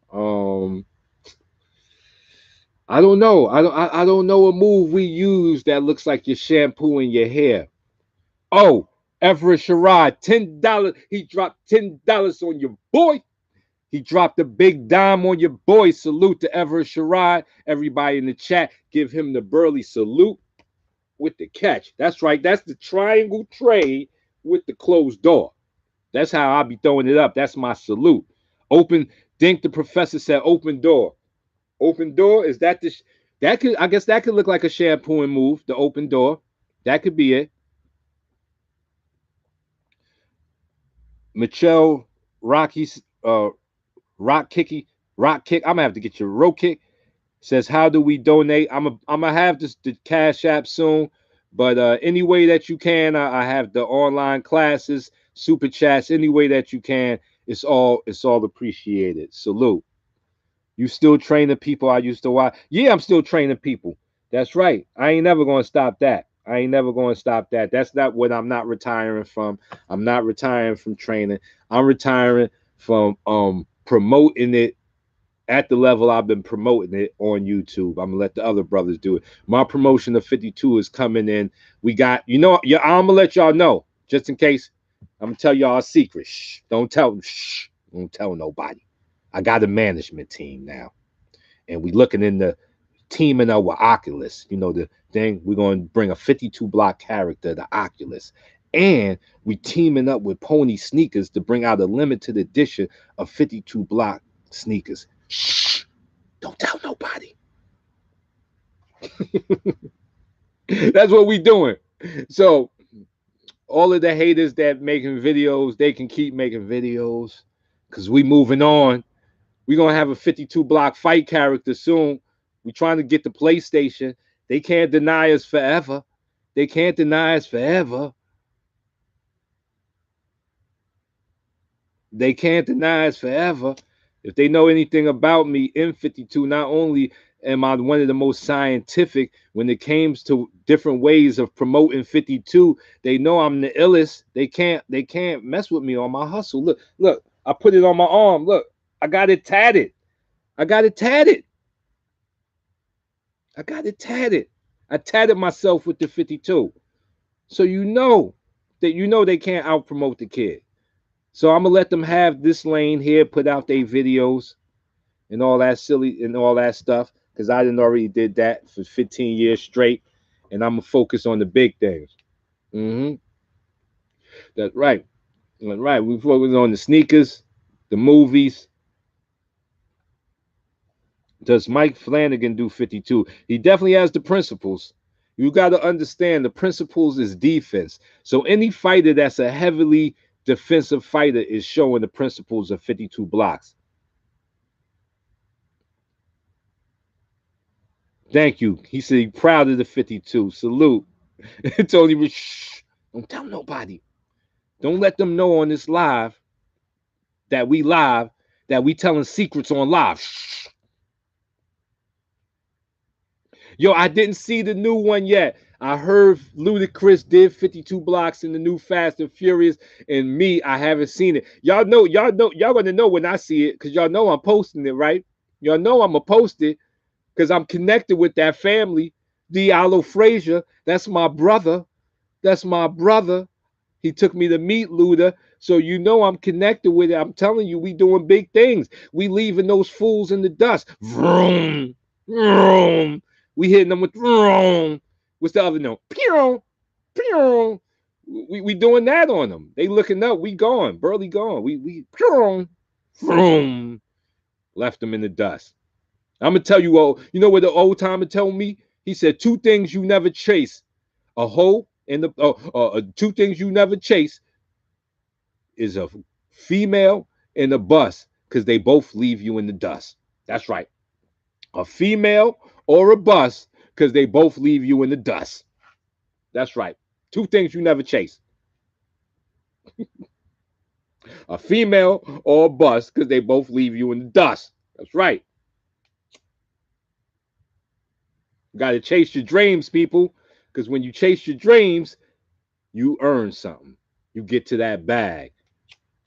I don't know. I don't know a move we use that looks like you're shampooing your hair. Oh, Everett Sherrod, $10. He dropped $10 on your boy. He dropped a big dime on your boy. Salute to Everett Sherrod. Everybody in the chat, give him the Burley salute with the catch. That's right. That's the triangle trade with the closed door. That's how I be throwing it up. That's my salute. Open. Dink the professor said open door. Open door. Is that the? That could. I guess that could look like a shampooing move. The open door. That could be it. Michelle Rocky's rock kicky rock kick. I'm gonna have to get your row kick. Says how do we donate? I'm gonna have this the cash app soon, but any way that you can, I have the online classes, super chats, any way that you can. It's all appreciated. Salute. You still training people I used to watch? Yeah, I'm still training people. That's right. I ain't never gonna stop that. I ain't never gonna stop that. That's not what I'm not retiring from. I'm not retiring from training. I'm retiring from promoting it at the level I've been promoting it on YouTube. I'm gonna let the other brothers do it. My promotion of 52 is coming in. We got, yeah, I'm gonna let y'all know, just in case. I'm gonna tell y'all a secret. Shh. Don't tell. Shh. Don't tell nobody. I got a management team now, and we looking in the teaming up with Oculus. You know the thing. We're gonna bring a 52 block character, the Oculus, and we teaming up with Pony Sneakers to bring out a limited edition of 52 block sneakers. Shh! Don't tell nobody. That's what we doing. So all of the haters that making videos, they can keep making videos because we moving on. We're gonna have a 52 block fight character soon. We trying to get the PlayStation. They can't deny us forever. They can't deny us forever. They can't deny us forever. If they know anything about me in 52, not only am I one of the most scientific when it comes to different ways of promoting 52, they know I'm the illest. They can't mess with me on my hustle. Look, I put it on my arm. Look, I got it tatted. I got it tatted. I got it tatted. I tatted myself with the 52. So you know they can't out promote the kid. So I'm gonna let them have this lane here, put out their videos and all that silly and all that stuff, because I didn't already did that for 15 years straight, and I'm gonna focus on the big things. Mm-hmm. That's right. That's right. We focus on the sneakers, the movies. Does Mike Flanagan do 52? He definitely has the principles. You got to understand the principles is defense. So any fighter that's a heavily defensive fighter is showing the principles of 52 blocks. Thank you. He said he proud of the 52. Salute. Tony was shh. Don't tell nobody. Don't let them know on this live that we telling secrets on live. Shh. Yo, I didn't see the new one yet. I heard Ludacris did 52 blocks in the new Fast and Furious, and me, I haven't seen it. Y'all gonna know when I see it, because y'all know I'm posting it, right? Y'all know I'm gonna post it because I'm connected with that family. Diallo Frazier, that's my brother. That's my brother. He took me to meet Luda. So you know I'm connected with it. I'm telling you, we doing big things. We leaving those fools in the dust. Vroom, vroom. We hitting them with vroom. What's the other note? Pew, pew. We doing that on them. They looking up. We gone. Burley gone. We pew, vroom. Left them in the dust. I'm gonna tell you all. You know what the old timer told me? He said two things you never chase: a hoe in the two things you never chase is a female and a bus, because they both leave you in the dust. That's right. A female or a bus, because they both leave you in the dust. That's right. Two things you never chase. A female or a bus, because they both leave you in the dust. That's right. You got to chase your dreams, people, because when you chase your dreams, you earn something. You get to that bag.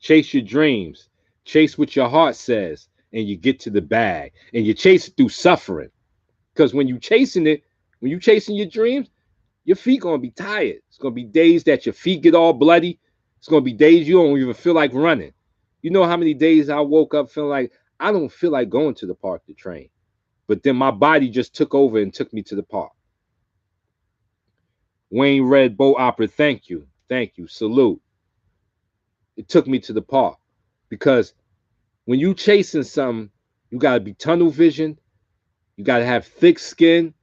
Chase your dreams. Chase what your heart says, and you get to the bag. And you chase it through suffering. Because when you chasing it, when you chasing your dreams, your feet gonna be tired. It's gonna be days that your feet get all bloody. It's gonna be days you don't even feel like running. You know how many days I woke up feeling like I don't feel like going to the park to train. But then my body just took over and took me to the park. Wayne Red Boat Opera, thank you. Thank you. Salute. It took me to the park. Because when you chasing something, you gotta be tunnel vision. You gotta have thick skin.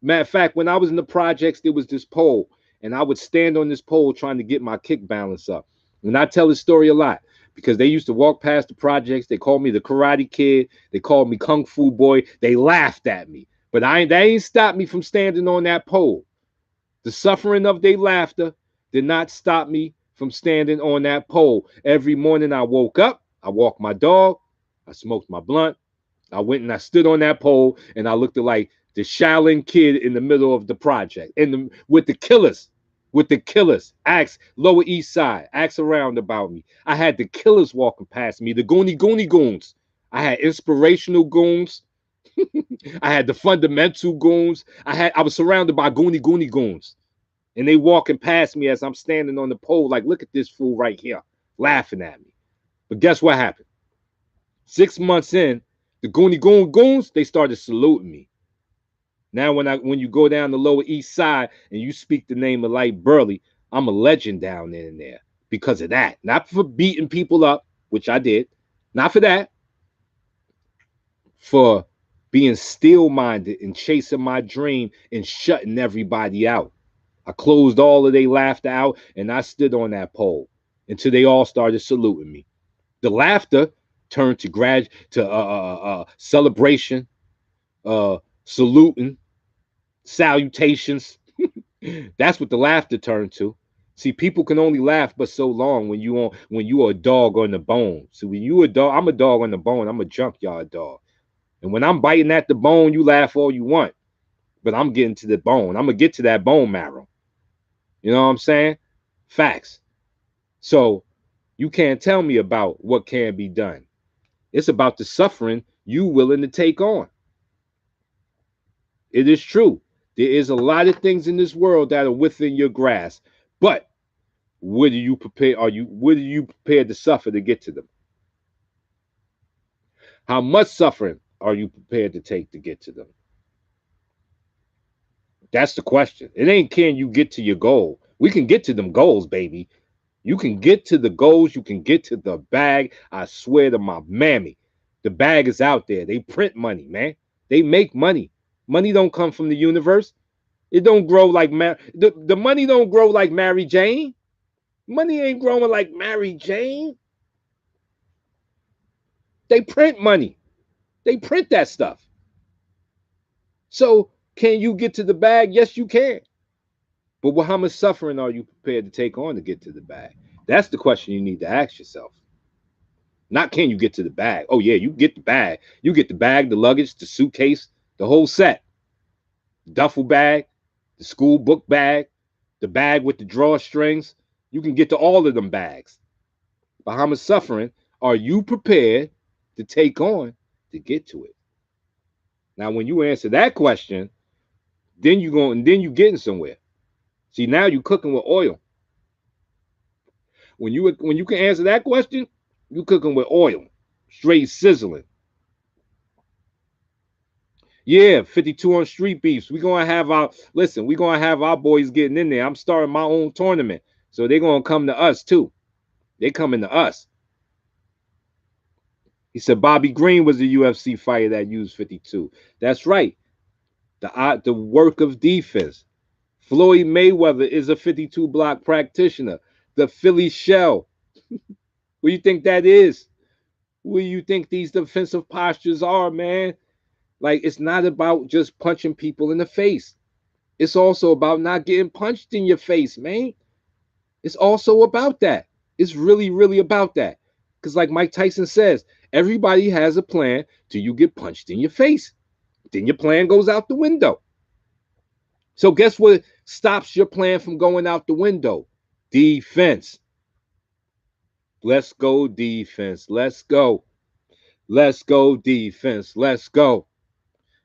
Matter of fact, when I was in the projects, there was this pole, and I would stand on this pole trying to get my kick balance up. And I tell this story a lot because they used to walk past the projects. They called me the Karate Kid. They called me Kung Fu Boy. They laughed at me, but that ain't stopped me from standing on that pole. The suffering of their laughter did not stop me from standing on that pole. Every morning I woke up, I walked my dog, I smoked my blunt, I went and I stood on that pole, and I looked like the Shaolin kid in the middle of the project, with the killers. Ask Lower East Side, ask around about me. I had the killers walking past me, the Goonie goons. I had inspirational goons. I had the fundamental goons. I was surrounded by Goonie goons, and they walking past me as I'm standing on the pole, like, look at this fool right here, laughing at me. But guess what happened? 6 months in, the goons, they started saluting me. Now, when you go down the Lower East Side and you speak the name of Light Burley, I'm a legend down in there because of that. Not for beating people up, which I did. Not for that. For being still-minded and chasing my dream and shutting everybody out. I closed all of their laughter out, and I stood on that pole until they all started saluting me. The laughter turned to celebration, saluting, salutations. That's what the laughter turned to. See, people can only laugh but so long when you are a dog on the bone. So when you a dog, I'm a dog on the bone. I'm a junkyard dog. And when I'm biting at the bone, you laugh all you want. But I'm getting to the bone. I'm gonna get to that bone marrow. You know what I'm saying? Facts. So you can't tell me about what can be done. It's about the suffering you willing to take on. It is true. There is a lot of things in this world that are within your grasp. But what are you prepared? What are you prepared to suffer to get to them? How much suffering are you prepared to take to get to them? That's the question. It ain't can you get to your goal. We can get to them goals, baby. You can get to the goals. You can get to the bag. I swear to my mammy, the bag is out there. They print money, man. They make money. Money don't come from the universe. It don't grow like the money don't grow like Mary Jane. Money ain't growing like Mary Jane. They print money. They print that stuff. So can you get to the bag? Yes, you can. But how much suffering are you prepared to take on to get to the bag? That's the question you need to ask yourself. Not can you get to the bag? Oh yeah, you get the bag. You get the bag, the luggage, the suitcase, the whole set. Duffel bag, the school book bag, the bag with the drawstrings. You can get to all of them bags. But how much suffering are you prepared to take on to get to it? Now, when you answer that question, then you getting somewhere. See, now you cooking with oil. When you can answer that question, you cooking with oil, straight sizzling. Yeah, 52 on Street Beefs. We're gonna have our boys getting in there. I'm starting my own tournament. So they're gonna come to us too. They coming to us. He said Bobby Green was a UFC fighter that used 52. That's right. The work of defense. Floyd Mayweather is a 52 block practitioner. The Philly Shell. What do you think that is? What do you think these defensive postures are, man? Like, it's not about just punching people in the face. It's also about not getting punched in your face, man. It's also about that. It's really, really about that. Because, like Mike Tyson says, everybody has a plan till you get punched in your face. Then your plan goes out the window. So, guess what stops your plan from going out the window? Defense. Let's go, defense. Let's go. Let's go, defense. Let's go.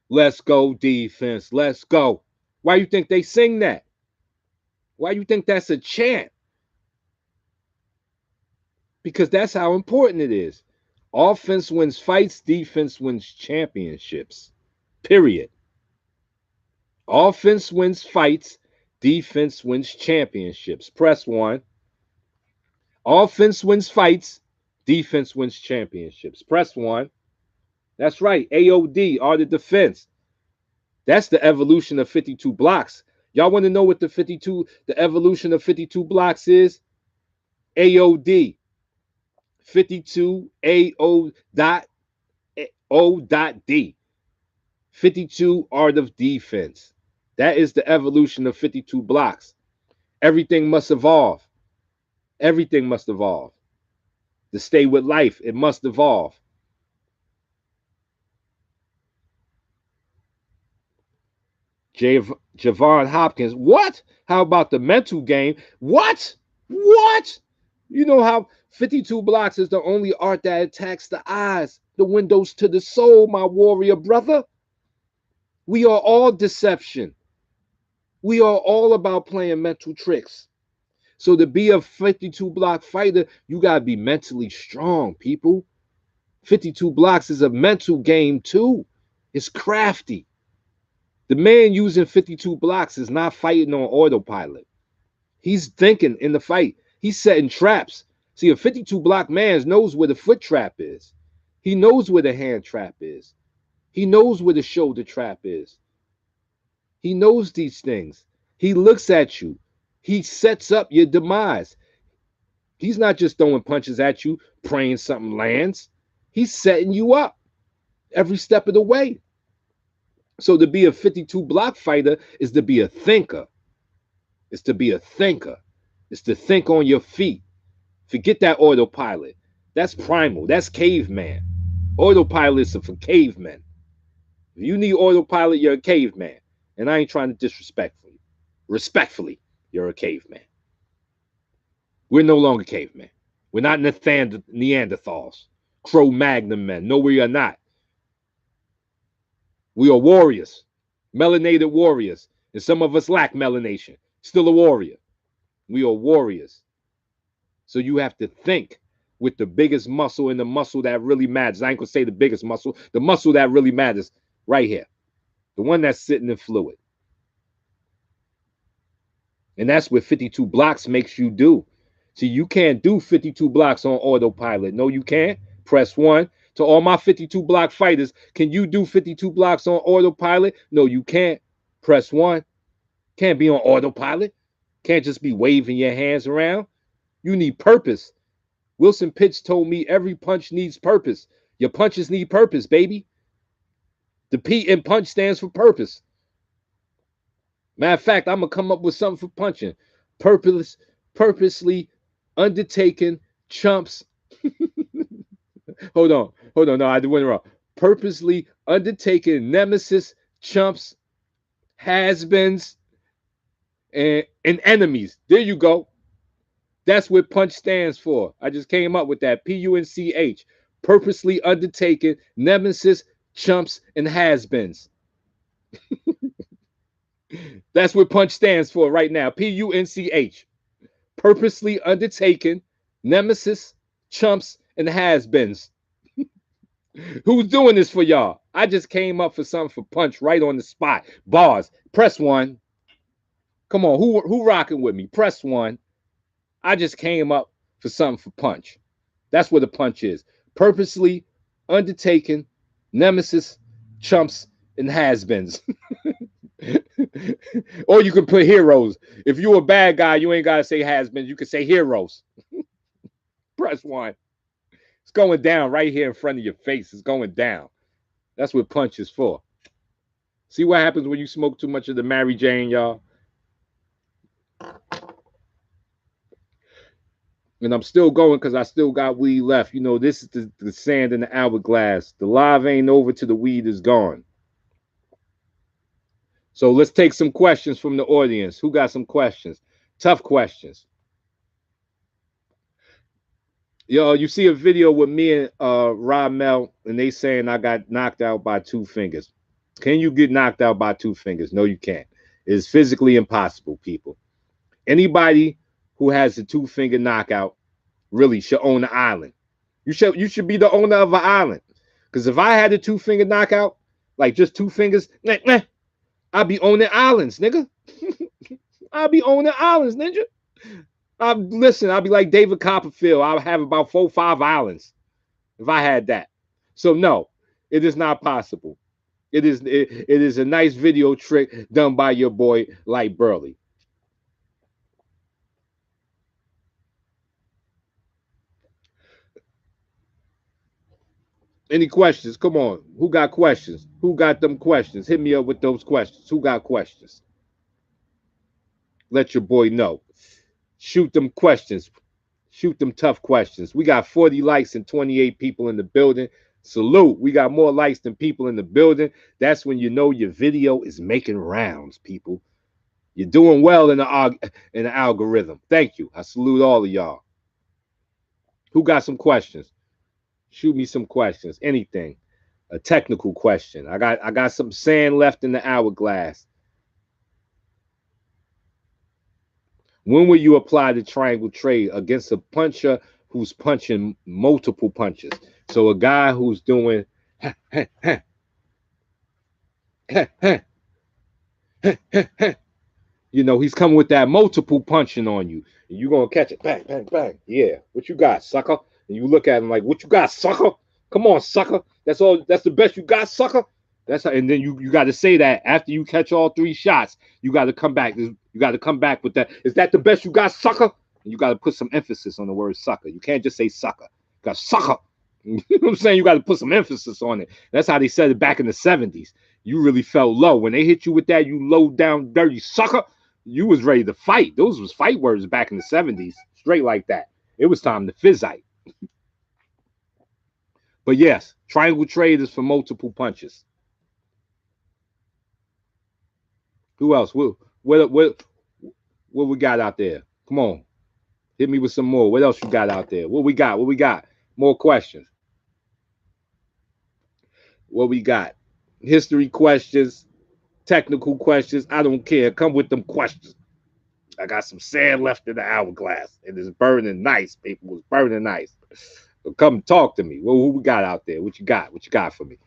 Let's go, defense. Let's go. Why you think they sing that? Why you think that's a chant? Because that's how important it is. Offense wins fights, defense wins championships. Period. Offense wins fights, defense wins championships. Press one. Offense wins fights, defense wins championships. Press one. That's right. AOD, art of defense. That's the evolution of 52 blocks. Y'all want to know what the evolution of 52 blocks is? AOD. 52 AO dot O dot D. 52 art of defense. That is the evolution of 52 blocks. Everything must evolve. Everything must evolve. To stay with life, it must evolve. Javon Hopkins, what? How about the mental game? What? What? You know how 52 blocks is the only art that attacks the eyes, the windows to the soul, my warrior brother. We are all deception. We are all about playing mental tricks. So to be a 52 block fighter, you got to be mentally strong, people. 52 blocks is a mental game too. It's crafty. The man using 52 blocks is not fighting on autopilot. He's thinking in the fight. He's setting traps. See, a 52 block man knows where the foot trap is. He knows where the hand trap is. He knows where the shoulder trap is. He knows these things. He looks at you. He sets up your demise. He's not just throwing punches at you, praying something lands. He's setting you up every step of the way. So to be a 52 block fighter is to be a thinker. It's to be a thinker. It's to think on your feet. Forget that autopilot. That's primal. That's caveman. Autopilots are for cavemen. If you need autopilot, you're a caveman. And I ain't trying to disrespectfully. Respectfully, you're a caveman. We're no longer cavemen. We're not Neanderthals. Cro-Magnon men. No, we are not. We are warriors, melanated warriors, and some of us lack melanation. Still a warrior. We are warriors. So you have to think with the biggest muscle and the muscle that really matters. I ain't gonna say the biggest muscle, the muscle that really matters right here. The one that's sitting in fluid. And that's what 52 blocks makes you do. See, you can't do 52 blocks on autopilot. No, you can't. Press one. To all my 52 block fighters, can you do 52 blocks on autopilot? No, you can't. Press one. Can't be on autopilot. Can't just be waving your hands around. You need purpose. Wilson Pitts told me every punch needs purpose. Your punches need purpose, baby. The P in punch stands for purpose. Matter of fact, I'm going to come up with something for punching. Purposely undertaken chumps. Hold on. No, I went wrong. Purposely undertaken nemesis, chumps, has-beens, and enemies. There you go. That's what punch stands for. I just came up with that. P-U-N-C-H. Purposely undertaken nemesis, chumps, and has-beens. That's what punch stands for right now. P-U-N-C-H. Purposely undertaken nemesis, chumps, and has-beens. Who's doing this for y'all? I just came up for something for punch right on the spot. Bars. Press one. Come on, who rocking with me? Press one. I just came up for something for punch. That's what a punch is. Purposely undertaken nemesis, chumps, and has-beens. Or you can put heroes. If you're a bad guy, you ain't gotta say has-been. You can say heroes. Press 1. It's going down right here in front of your face. It's going down. That's what punch is for. See what happens when you smoke too much of the Mary Jane, y'all? And I'm still going because I still got weed left. You know, this is the sand in the hourglass. The live ain't over till the weed is gone. So let's take some questions from the audience. Who got some questions? Tough questions. Yo, you see a video with me and Rob Mel, and they saying I got knocked out by 2 fingers. Can you get knocked out by 2 fingers? No, you can't. It's physically impossible, people. Anybody who has a 2-finger knockout really should own an island. You should be the owner of an island. Because if I had a 2-finger knockout, like just 2 fingers, I'd be owning islands, nigga. I'd be owning islands, ninja. Listen, I'll be like David Copperfield. I'll have about 4 or 5 islands if I had that. So no, it is not possible. It is a nice video trick done by your boy Light Burley. Any questions? Come on. Who got questions? Who got them questions? Hit me up with those questions. Who got questions? Let your boy know. Shoot them questions. Shoot them tough questions. We got 40 likes and 28 people in the building. Salute. We got more likes than people in the building. That's when you know your video is making rounds, people. You're doing well in the algorithm. Thank you. I salute all of y'all. Who got some questions? Shoot me some questions. Anything. A technical question. I got some sand left in the hourglass. When will you apply the triangle trade against a puncher who's punching multiple punches? So a guy who's doing you know, he's coming with that multiple punching on you. And you're gonna catch it. Bang, bang, bang. Yeah. What you got, sucker? And you look at him like, what you got, sucker? Come on, sucker. That's all, that's the best you got, sucker. That's how, and then you got to say that after you catch all 3 shots, you got to come back. You got to come back with that. Is that the best you got, sucker? And you got to put some emphasis on the word sucker. You can't just say sucker. You got sucker. You know what I'm saying? You got to put some emphasis on it. That's how they said it back in the 70s. You really felt low. When they hit you with that, you low down dirty sucker, you was ready to fight. Those was fight words back in the 70s. Straight like that. It was time to fizzite. But yes, triangle trade is for multiple punches. Who else? What we got out there? Come on. Hit me with some more. What else you got out there? What we got? What we got? More questions. What we got? History questions, technical questions. I don't care. Come with them questions. I got some sand left in the hourglass. It is burning nice, people. It's burning nice. So come talk to me. Well, who we got out there? What you got? What you got for me?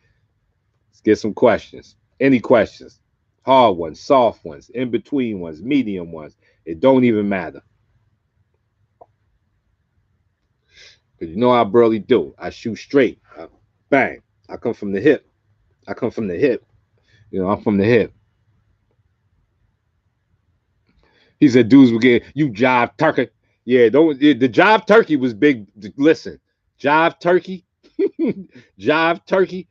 Let's get some questions. Any questions? Hard ones, soft ones, in between ones, medium ones. It don't even matter. Because you know how I Burley do. I shoot straight. Bang. I come from the hip. I come from the hip. You know, I'm from the hip. He said, dudes will get you jive turkey. Yeah, don't the jive turkey was big. Listen, jive turkey, jive turkey.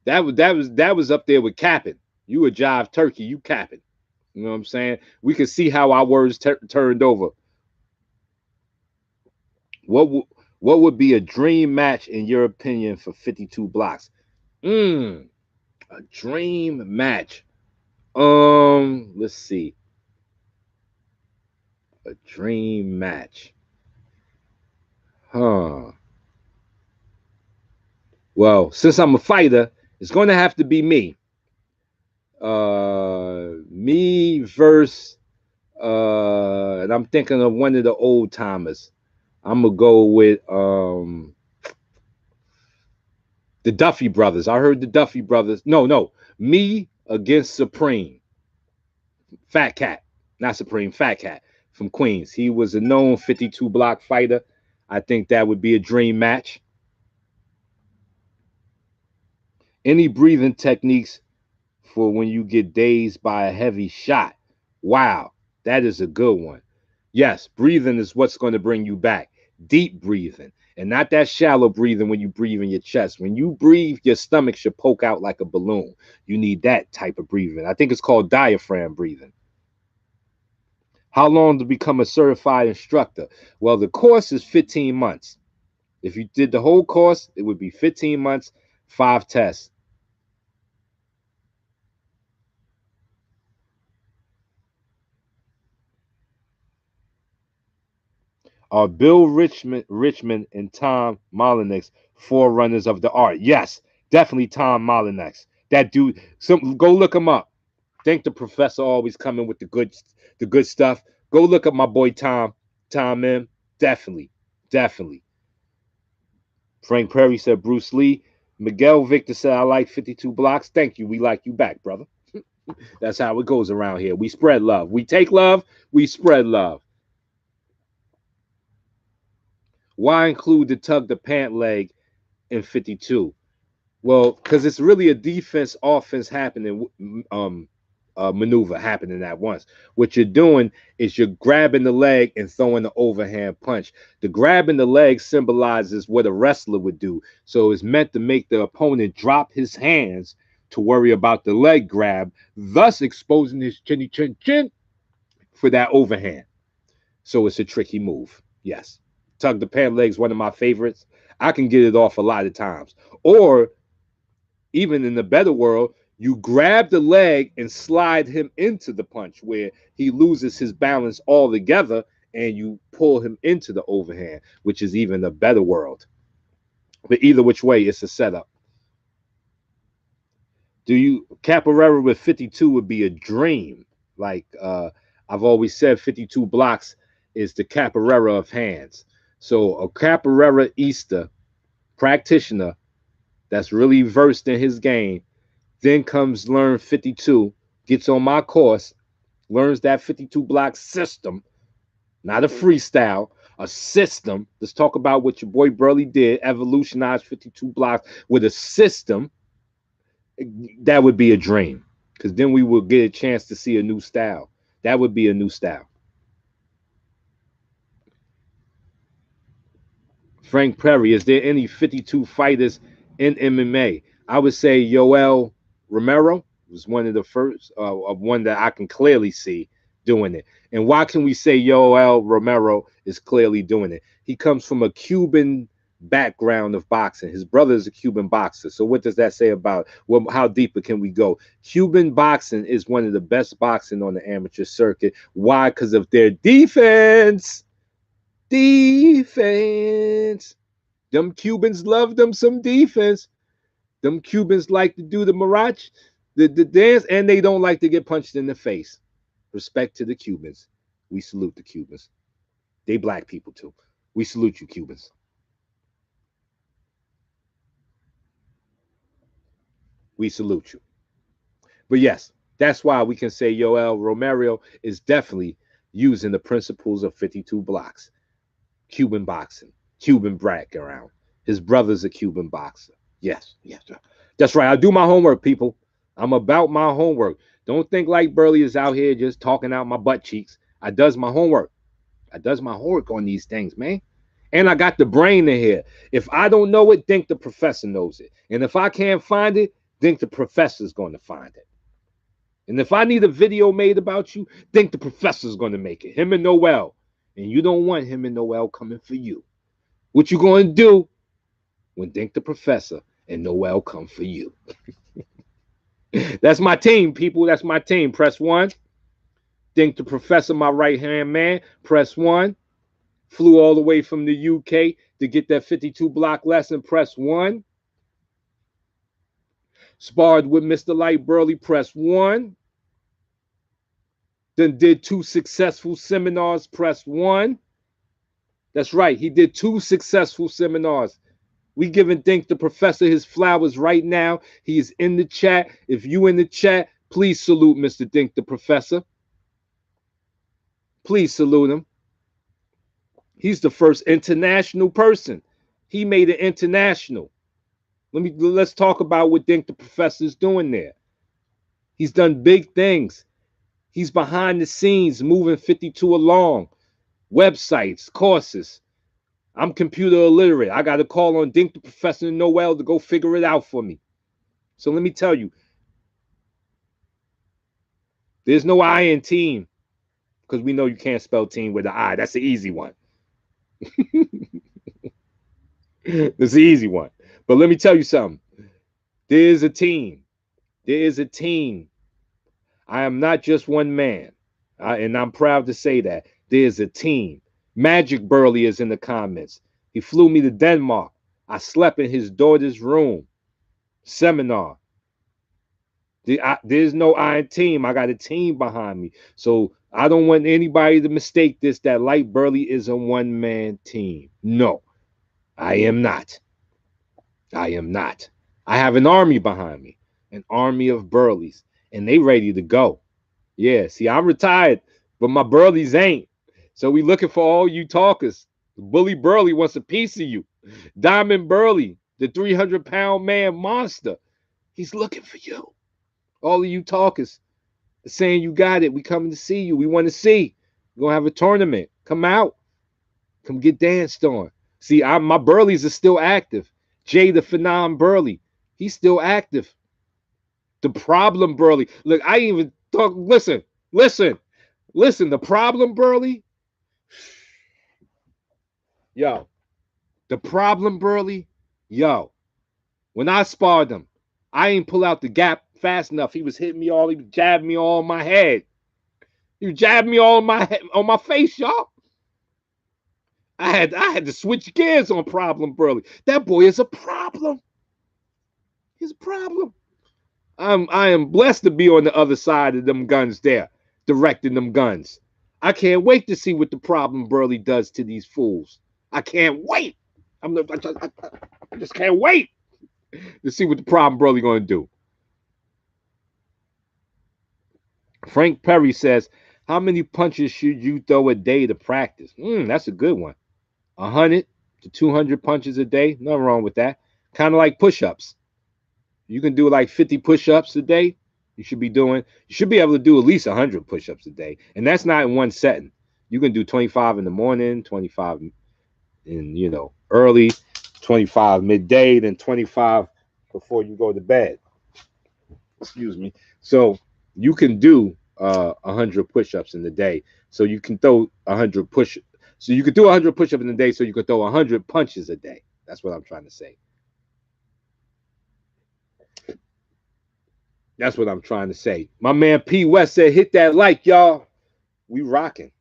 That was up there with capping. You a jive turkey, you capping. You know what I'm saying? We can see how our words turned over. What would be a dream match in your opinion for 52 blocks? A dream match. Let's see. A dream match. Huh. Well, since I'm a fighter, it's going to have to be me. Me versus, and I'm thinking of one of the old timers. I'm gonna go with the Duffy brothers. I heard the Duffy brothers. No, me against Supreme. Fat Cat, not Supreme. Fat Cat from Queens. He was a known 52 block fighter. I think that would be a dream match. Any breathing techniques for when you get dazed by a heavy shot. Wow, that is a good one. Yes, breathing is what's going to bring you back. Deep breathing, and not that shallow breathing when you breathe in your chest. When you breathe, your stomach should poke out like a balloon. You need that type of breathing. I think it's called diaphragm breathing. How long to become a certified instructor? Well, the course is 15 months. If you did the whole course, it would be 15 months, 5 tests. Are Bill Richmond and Tom Molinex forerunners of the art? Yes, definitely Tom Molinex. That dude, go look him up. Think the professor always coming with the good stuff. Go look up my boy Tom M. Definitely, definitely. Frank Perry said Bruce Lee. Miguel Victor said I like 52 blocks. Thank you. We like you back, brother. That's how it goes around here. We spread love. We take love. We spread love. Why include the tug the pant leg in 52? Well, because it's really a defense offense happening, maneuver happening at once. What you're doing is you're grabbing the leg and throwing the overhand punch. The grabbing the leg symbolizes what a wrestler would do. So it's meant to make the opponent drop his hands to worry about the leg grab, thus exposing his chinny chin chin for that overhand. So it's a tricky move. Yes. Tug the pant leg is one of my favorites. I can get it off a lot of times. Or even in the better world, you grab the leg and slide him into the punch where he loses his balance altogether and you pull him into the overhand, which is even a better world. But either which way, it's a setup. Do you Capoeira with 52 would be a dream. Like I've always said, 52 blocks is the Capoeira of hands. So a Capoeira Easter practitioner that's really versed in his game then comes learn 52, gets on my course, learns that 52 block system, not a freestyle, a system. Let's talk about what your boy Burley did, evolutionized 52 blocks with a system. That would be a dream because then we will get a chance to see a new style. That would be a new style. Frank Perry, is there any 52 fighters in MMA? I would say Yoel Romero was one of the first, of one that I can clearly see doing it. And why can we say Yoel Romero is clearly doing it? He comes from a Cuban background of boxing. His brother is a Cuban boxer. So what does that say about how deeper can we go? Cuban boxing is one of the best boxing on the amateur circuit. Why? Because of their defense. Defense. Them Cubans love them some defense. Them Cubans like to do the mirage, the dance, and they don't like to get punched in the face. Respect to the Cubans. We salute the Cubans. They black people too. We salute you, Cubans. We salute you. But yes, that's why we can say Yoel Romero is definitely using the principles of 52 blocks. Cuban boxing, Cuban background. His brother's a Cuban boxer. Yes, yes, that's right. I do my homework, people. I'm about my homework. Don't think like Burley is out here just talking out my butt cheeks. I does my homework. I does my homework on these things, man. And I got the brain in here. If I don't know it, think the professor knows it. And if I can't find it, think the professor's going to find it. And if I need a video made about you, think the professor's going to make it. Him and Noel. And you don't want him and Noel coming for you. What you going to do when Think the Professor and Noel come for you? That's my team, people. That's my team. Press 1. Think the Professor, my right-hand man. Press 1. Flew all the way from the UK to get that 52 block lesson. Press 1. Sparred with Mr. Light Burley. Press 1. Then did 2 successful seminars. Press 1. That's right. He did 2 successful seminars. We giving Think the Professor his flowers right now. He is in the chat. If you in the chat, please salute Mr. Think the Professor. Please salute him. He's the first international person. He made it international. Let's talk about what Think the Professor is doing there. He's done big things. He's behind the scenes moving 52 along. Websites, courses. I'm computer illiterate. I got to call on Dink the Professor and Noel to go figure it out for me. So let me tell you, there's no I in team, because we know you can't spell team with an I. That's the easy one. That's the easy one. But let me tell you something. There's a team. There is a team. I am not just one man. And I'm proud to say that. There's a team. Magic Burley is in the comments. He flew me to Denmark. I slept in his daughter's room. Seminar. There's no I in team. I got a team behind me. So I don't want anybody to mistake this, that Light Burley is a one-man team. No, I am not. I am not. I have an army behind me, an army of Burleys, and they ready to go. Yeah, see, I'm retired, but my Burleys ain't. So we looking for all you talkers. Bully Burley wants a piece of you. Diamond Burley, the 300-pound man monster, he's looking for you. All of you talkers saying you got it. We coming to see you. We want to see. We're gonna have a tournament. Come out. Come get danced on. See, my Burleys are still active. Jay the Phenom Burley, he's still active. The Problem Burley. Look, I ain't even talk. Listen. The Problem Burley. Yo, the Problem Burley. Yo, when I sparred him, I ain't pull out the gap fast enough. He was hitting me all. He was jabbing me all on my head. He was jabbing me all on my head, on my face, y'all. I had to switch gears on Problem Burley. That boy is a problem. He's a problem. I am blessed to be on the other side of them guns there, directing them guns. I can't wait to see what the Problem Burley does to these fools. I can't wait. I just can't wait to see what the Problem Burley going to do. Frank Perry says, how many punches should you throw a day to practice? That's a good one. 100 to 200 punches a day. Nothing wrong with that. Kind of like push-ups. You can do like 50 push-ups a day. You should be able to do at least 100 push-ups a day. And that's not in one setting. You can do 25 in the morning, 25 in, early, 25 midday, then 25 before you go to bed. Excuse me. So you can do 100 push-ups in the day. So you can throw 100 push-ups. So you could do 100 push-ups in a day, so you could throw 100 punches a day. That's what I'm trying to say. That's what I'm trying to say. My man P. West said, hit that like, y'all. We rocking.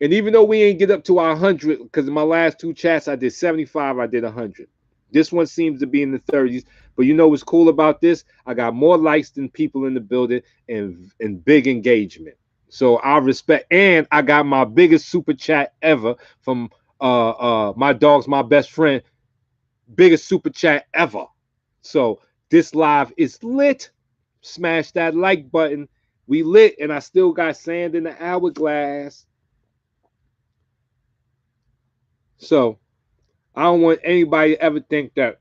And even though we ain't get up to our 100, because in my last two chats, I did 75, I did 100. This one seems to be in the 30s. But you know what's cool about this? I got more likes than people in the building and big engagement. So I respect, and I got my biggest super chat ever from my dog's my best friend. Biggest super chat ever. So this live is lit. Smash that like button. We lit, and I still got sand in the hourglass. So I don't want anybody to ever think that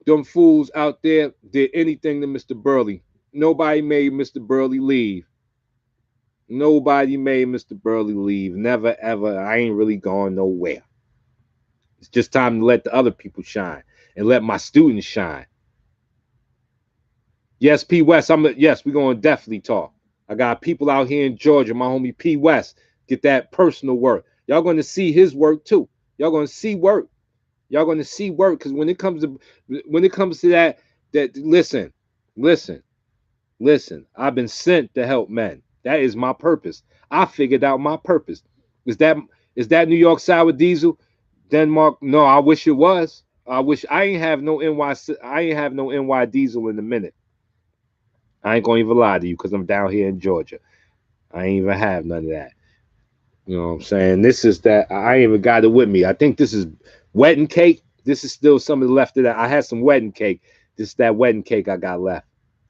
them fools out there did anything to Mr. Burley. Nobody made Mr. Burley leave. Nobody made Mr. Burley leave. Never, ever. I ain't really going nowhere. It's just time to let the other people shine and let my students shine. Yes, P. West. Yes, we're going to definitely talk. I got people out here in Georgia, my homie P. West. Get that personal work. Y'all going to see his work too. Y'all going to see work. Y'all going to see work, because when it comes to that, listen. I've been sent to help men. That is my purpose. I figured out my purpose. Is that New York sour diesel? Denmark? No, I wish it was. I wish. I ain't have no NY diesel in a minute. I ain't gonna even lie to you, because I'm down here in Georgia. I ain't even have none of that. You know what I'm saying? This is that. I ain't even got it with me. I think this is wedding cake. This is still some of the left of that. I had some wedding cake. This is that wedding cake I got left.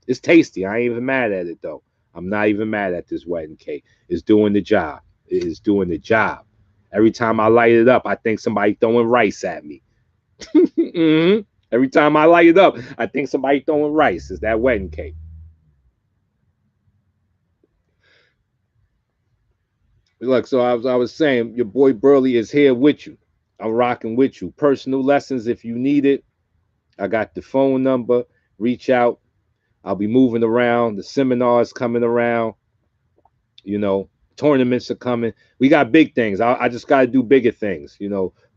It's tasty. I ain't even mad at it though. I'm not even mad at this wedding cake. It's doing the job. It is doing the job. Every time I light it up, I think somebody throwing rice at me. Every time I light it up, I think somebody throwing rice. It's that wedding cake. Look, so I was saying, your boy Burley is here with you. I'm rocking with you. Personal lessons if you need it. I got the phone number. Reach out. I'll be moving around. The seminars coming around. You know, tournaments are coming. We got big things. I just got to do bigger things.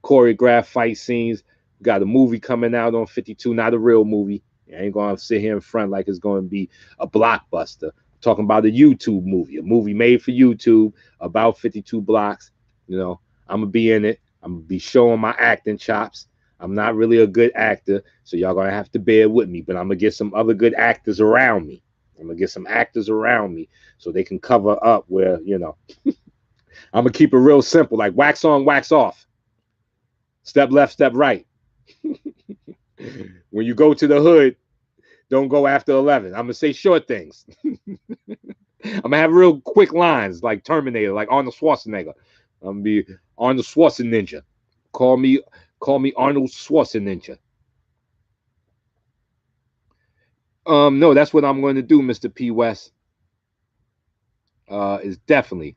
Choreograph fight scenes. We got a movie coming out on 52, not a real movie. I ain't going to sit here in front like it's going to be a blockbuster. I'm talking about a YouTube movie, a movie made for YouTube about 52 blocks. I'm going to be in it. I'm going to be showing my acting chops. I'm not really a good actor, so y'all going to have to bear with me, but I'm going to get some other good actors around me. I'm going to get some actors around me so they can cover up where, I'm going to keep it real simple, like wax on, wax off. Step left, step right. When you go to the hood, don't go after 11. I'm going to say short things. I'm going to have real quick lines like Terminator, like Arnold Schwarzenegger. I'm going to be Arnold Schwarzenegger. Call me Arnold Schwarzenegger. No, that's what I'm going to do, Mr. P. West. Is definitely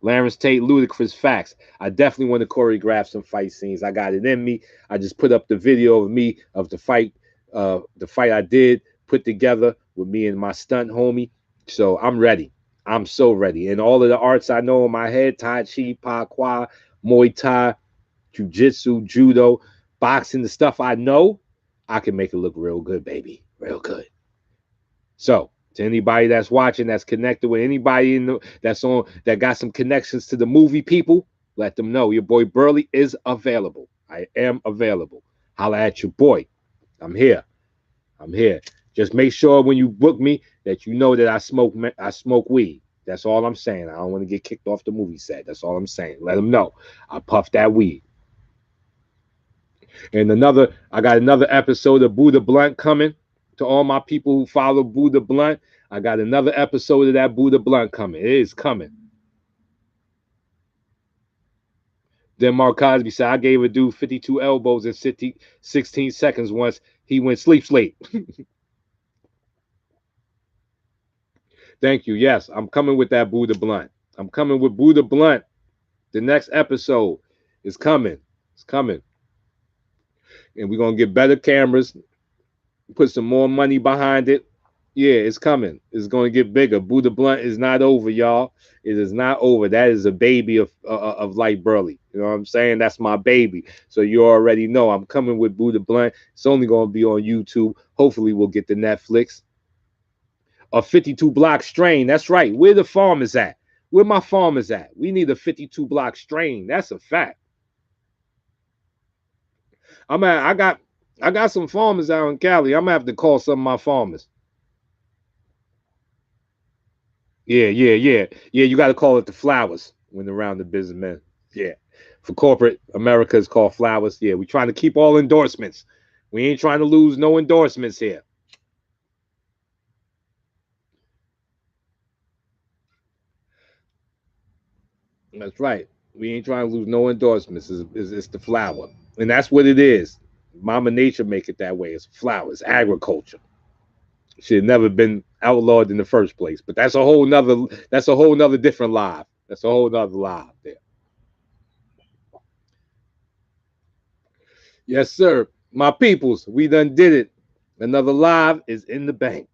Lawrence Tate, ludicrous facts. I definitely want to choreograph some fight scenes. I got it in me. I just put up the video of me of the fight I did put together with me and my stunt homie. So I'm ready. I'm so ready. And all of the arts I know in my head, Tai Chi, Pa Kwa, Muay Thai, Jiu Jitsu, Judo, boxing, the stuff I know, I can make it look real good, baby. Real good. So to anybody that's watching, that's connected with anybody that got some connections to the movie people, let them know your boy Burley is available. I am available. Holla at your boy. I'm here. Just make sure when you book me that you know that I smoke weed. That's all I'm saying. I don't want to get kicked off the movie set. That's all I'm saying. Let them know I puff that weed. And I got another episode of Buddha Blunt coming. To all my people who follow Buddha Blunt, I got another episode of that Buddha Blunt coming. It is coming. Then Mark Cosby said, I gave a dude 52 elbows in 16 seconds once. He went sleep. Thank you. Yes, I'm coming with that Buddha Blunt. I'm coming with Buddha Blunt. The next episode is coming. It's coming. And we're going to get better cameras, put some more money behind it. Yeah, it's coming. It's going to get bigger. Buddha Blunt is not over, y'all. It is not over. That is a baby of Light Burley. You know what I'm saying? That's my baby. So you already know I'm coming with Buddha Blunt. It's only going to be on YouTube. Hopefully we'll get the Netflix. A 52 block strain. That's right. Where the farmers at? Where my farmers at? We need a 52 block strain. That's a fact. I got some farmers out in Cali. I'm gonna have to call some of my farmers. Yeah. You got to call it the flowers when around the businessmen. Yeah. For corporate America, it's called flowers. Yeah, we're trying to keep all endorsements. We ain't trying to lose no endorsements here. That's right. We ain't trying to lose no endorsements. It's the flower, and that's what it is. Mama Nature make it that way. It's flowers, agriculture. Should have never been outlawed in the first place. But that's a whole nother. That's a whole nother different live. That's a whole nother live there. Yes, sir. My peoples, we done did it. Another live is in the bank.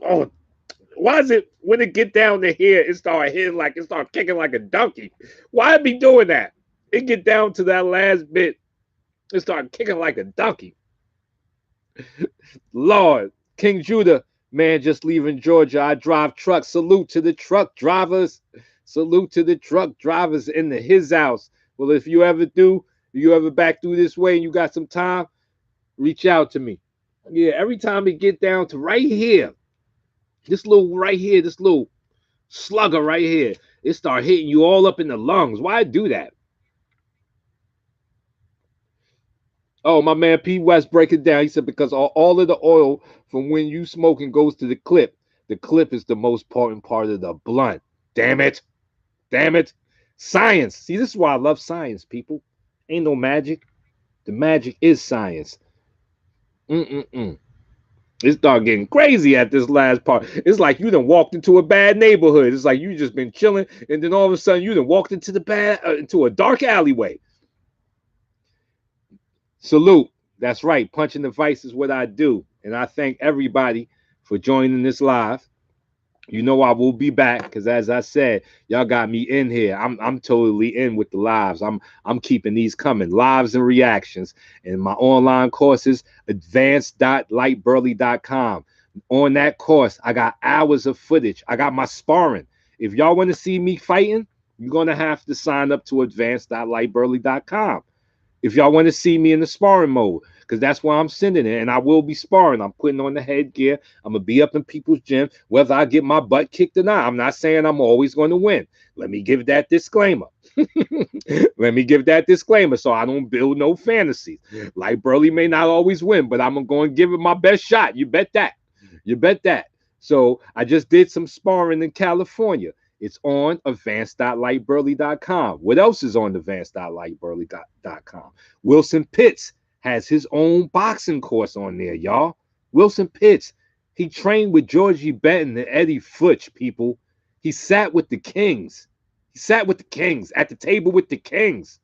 Oh, why is it when it get down to here, it start hitting like it start kicking like a donkey? Why it be doing that? It get down to that last bit, it start kicking like a donkey. Lord, King Judah, man, just leaving Georgia. I drive trucks. Salute to the truck drivers. Salute to the truck drivers in his house. Well, if you ever back through this way and you got some time, reach out to me. Yeah, every time it get down to right here, this little slugger right here, it start hitting you all up in the lungs. Why do that? Oh, my man P. West break it down. He said because all of the oil from when you smoking goes to the clip. The clip is the most important part of the blunt. Damn it. Damn it. Science. See, this is why I love science, people. Ain't no magic. The magic is science. Mm-mm-mm. It started getting crazy at this last part. It's like you done walked into a bad neighborhood. It's like you just been chilling, and then all of a sudden you done walked into into a dark alleyway. Salute. That's right. Punching the vice is what I do, and I thank everybody for joining this live. You know I will be back because, as I said, y'all got me in here. I'm totally in with the lives. I'm keeping these coming, lives and reactions. And my online courses, advanced.lightburley.com. On that course, I got hours of footage. I got my sparring. If y'all want to see me fighting, you're gonna have to sign up to advanced.lightburley.com. If y'all want to see me in the sparring mode, because that's where I'm sending it, and I will be sparring. I'm putting on the headgear. I'm gonna be up in people's gym, whether I get my butt kicked or not. I'm not saying I'm always going to win. Let me give that disclaimer. Let me give that disclaimer so I don't build no fantasies. Like Burley may not always win, but I'm going to give it my best shot. You bet that. You bet that. So I just did some sparring in California. It's on advanced.lightburley.com. What else is on advanced.lightburley.com? Wilson Pitts has his own boxing course on there, y'all. Wilson Pitts, he trained with Georgie Benton and Eddie Futch, people. He sat with the Kings. He sat with the Kings at the table with the Kings.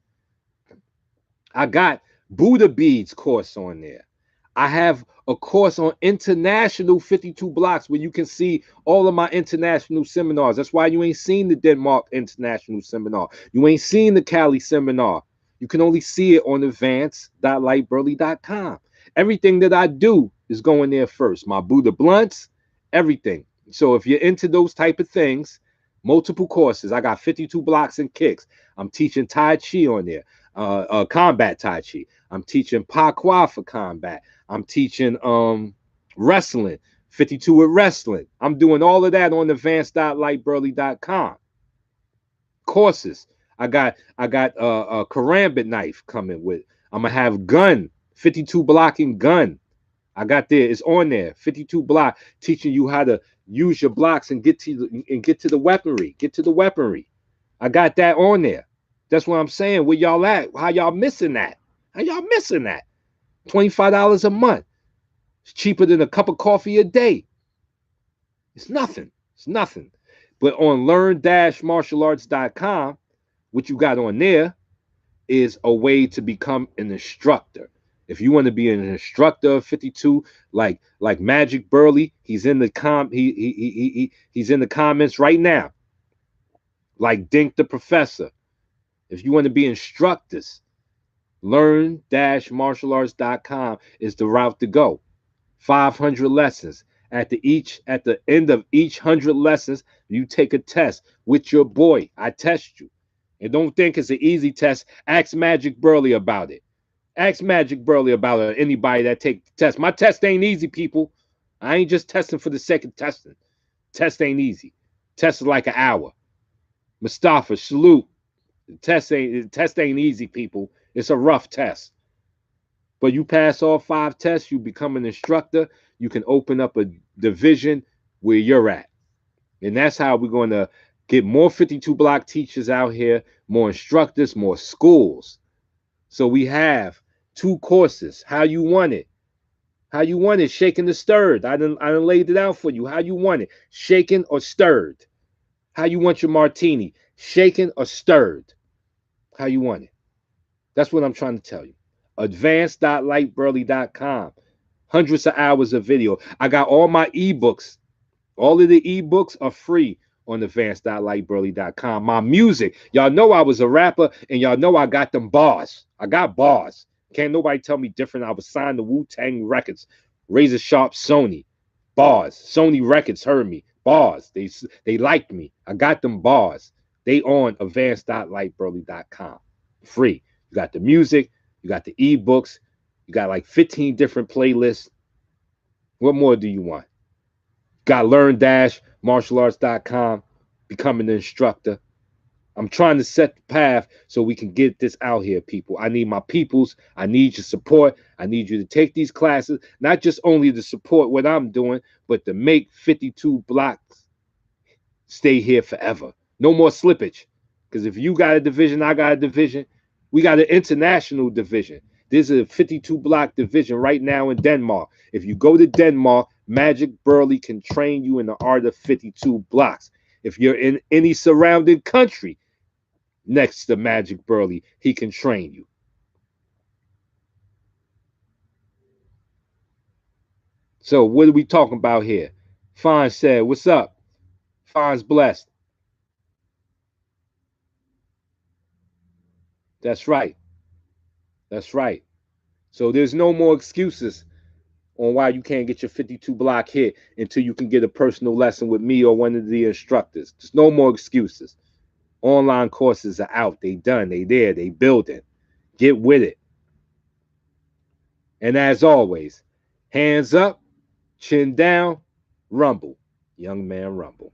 I got Buddha Beads course on there. I have a course on international 52 blocks where you can see all of my international seminars. That's why you ain't seen the Denmark International Seminar. You ain't seen the Cali Seminar. You can only see it on advanced.lightburley.com. Everything that I do is going there first. My Buddha blunts, everything. So if you're into those type of things, multiple courses. I got 52 blocks and kicks. I'm teaching Tai Chi on there, combat Tai Chi. I'm teaching Pa Kwa for combat. I'm teaching wrestling, 52 with wrestling. I'm doing all of that on advanced.lightburley.com. Courses. I got a karambit knife coming with. I'm gonna have gun, 52 blocking gun. I got there. It's on there. 52 block, teaching you how to use your blocks and get to the weaponry. Get to the weaponry. I got that on there. That's what I'm saying. Where y'all at? How y'all missing that? How y'all missing that? $25 a month. It's cheaper than a cup of coffee a day. It's nothing. It's nothing. But on learn-martialarts.com, what you got on there is a way to become an instructor. If you want to be an instructor of 52, like Magic Burley, he's in the he's in the comments right now. Like Dink the Professor. If you want to be instructors, learn-martialarts.com is the route to go. 500 lessons. At the end of each 100 lessons, you take a test with your boy. I test you. And don't think it's an easy test. Ask Magic Burley about it. Ask Magic Burley about it, anybody that take the test. My test ain't easy, people. I ain't just testing for the sake of testing. Test ain't easy. Test is like an hour. Mustafa, salute. The test ain't easy, people. It's a rough test. But you pass all 5 tests, you become an instructor. You can open up a division where you're at. And that's how we're going to get more 52 block teachers out here, more instructors, more schools. So we have 2 courses. How you want it. How you want it, shaken or stirred. I done laid it out for you. How you want it, shaken or stirred. How you want your martini, shaken or stirred. How you want it. That's what I'm trying to tell you. Advanced.lightburley.com. Hundreds of hours of video. I got all my ebooks. All of the ebooks are free on advanced.lightburley.com. My music. Y'all know I was a rapper, and y'all know I got them bars. I got bars. Can't nobody tell me different. I was signed to Wu-Tang Records. Razor Sharp Sony. Bars. Sony Records heard me. Bars. They liked me. I got them bars. They on advanced.lightburley.com. Free. You got the music. You got the ebooks. You got like 15 different playlists. What more do you want? Got learn-martialarts.com. Becoming an instructor. I'm trying to set the path so we can get this out here, people. I need my peoples. I need your support. I need you to take these classes, not just only to support what I'm doing, but to make 52 blocks stay here forever. No more slippage. Because if you got a division, I got a division, We got an international division. There's a 52 block division right now in Denmark. If you go to Denmark, Magic Burley can train you in the art of 52 blocks. If you're in any surrounding country next to Magic Burley, he can train you. So what are we talking about here? Fine said, what's up? Fine's blessed. That's right. That's right. So there's no more excuses on why you can't get your 52 block hit until you can get a personal lesson with me or one of the instructors. There's no more excuses. Online courses are out. They done. They there. They building. Get with it. And as always, hands up, chin down, rumble. Young man rumble.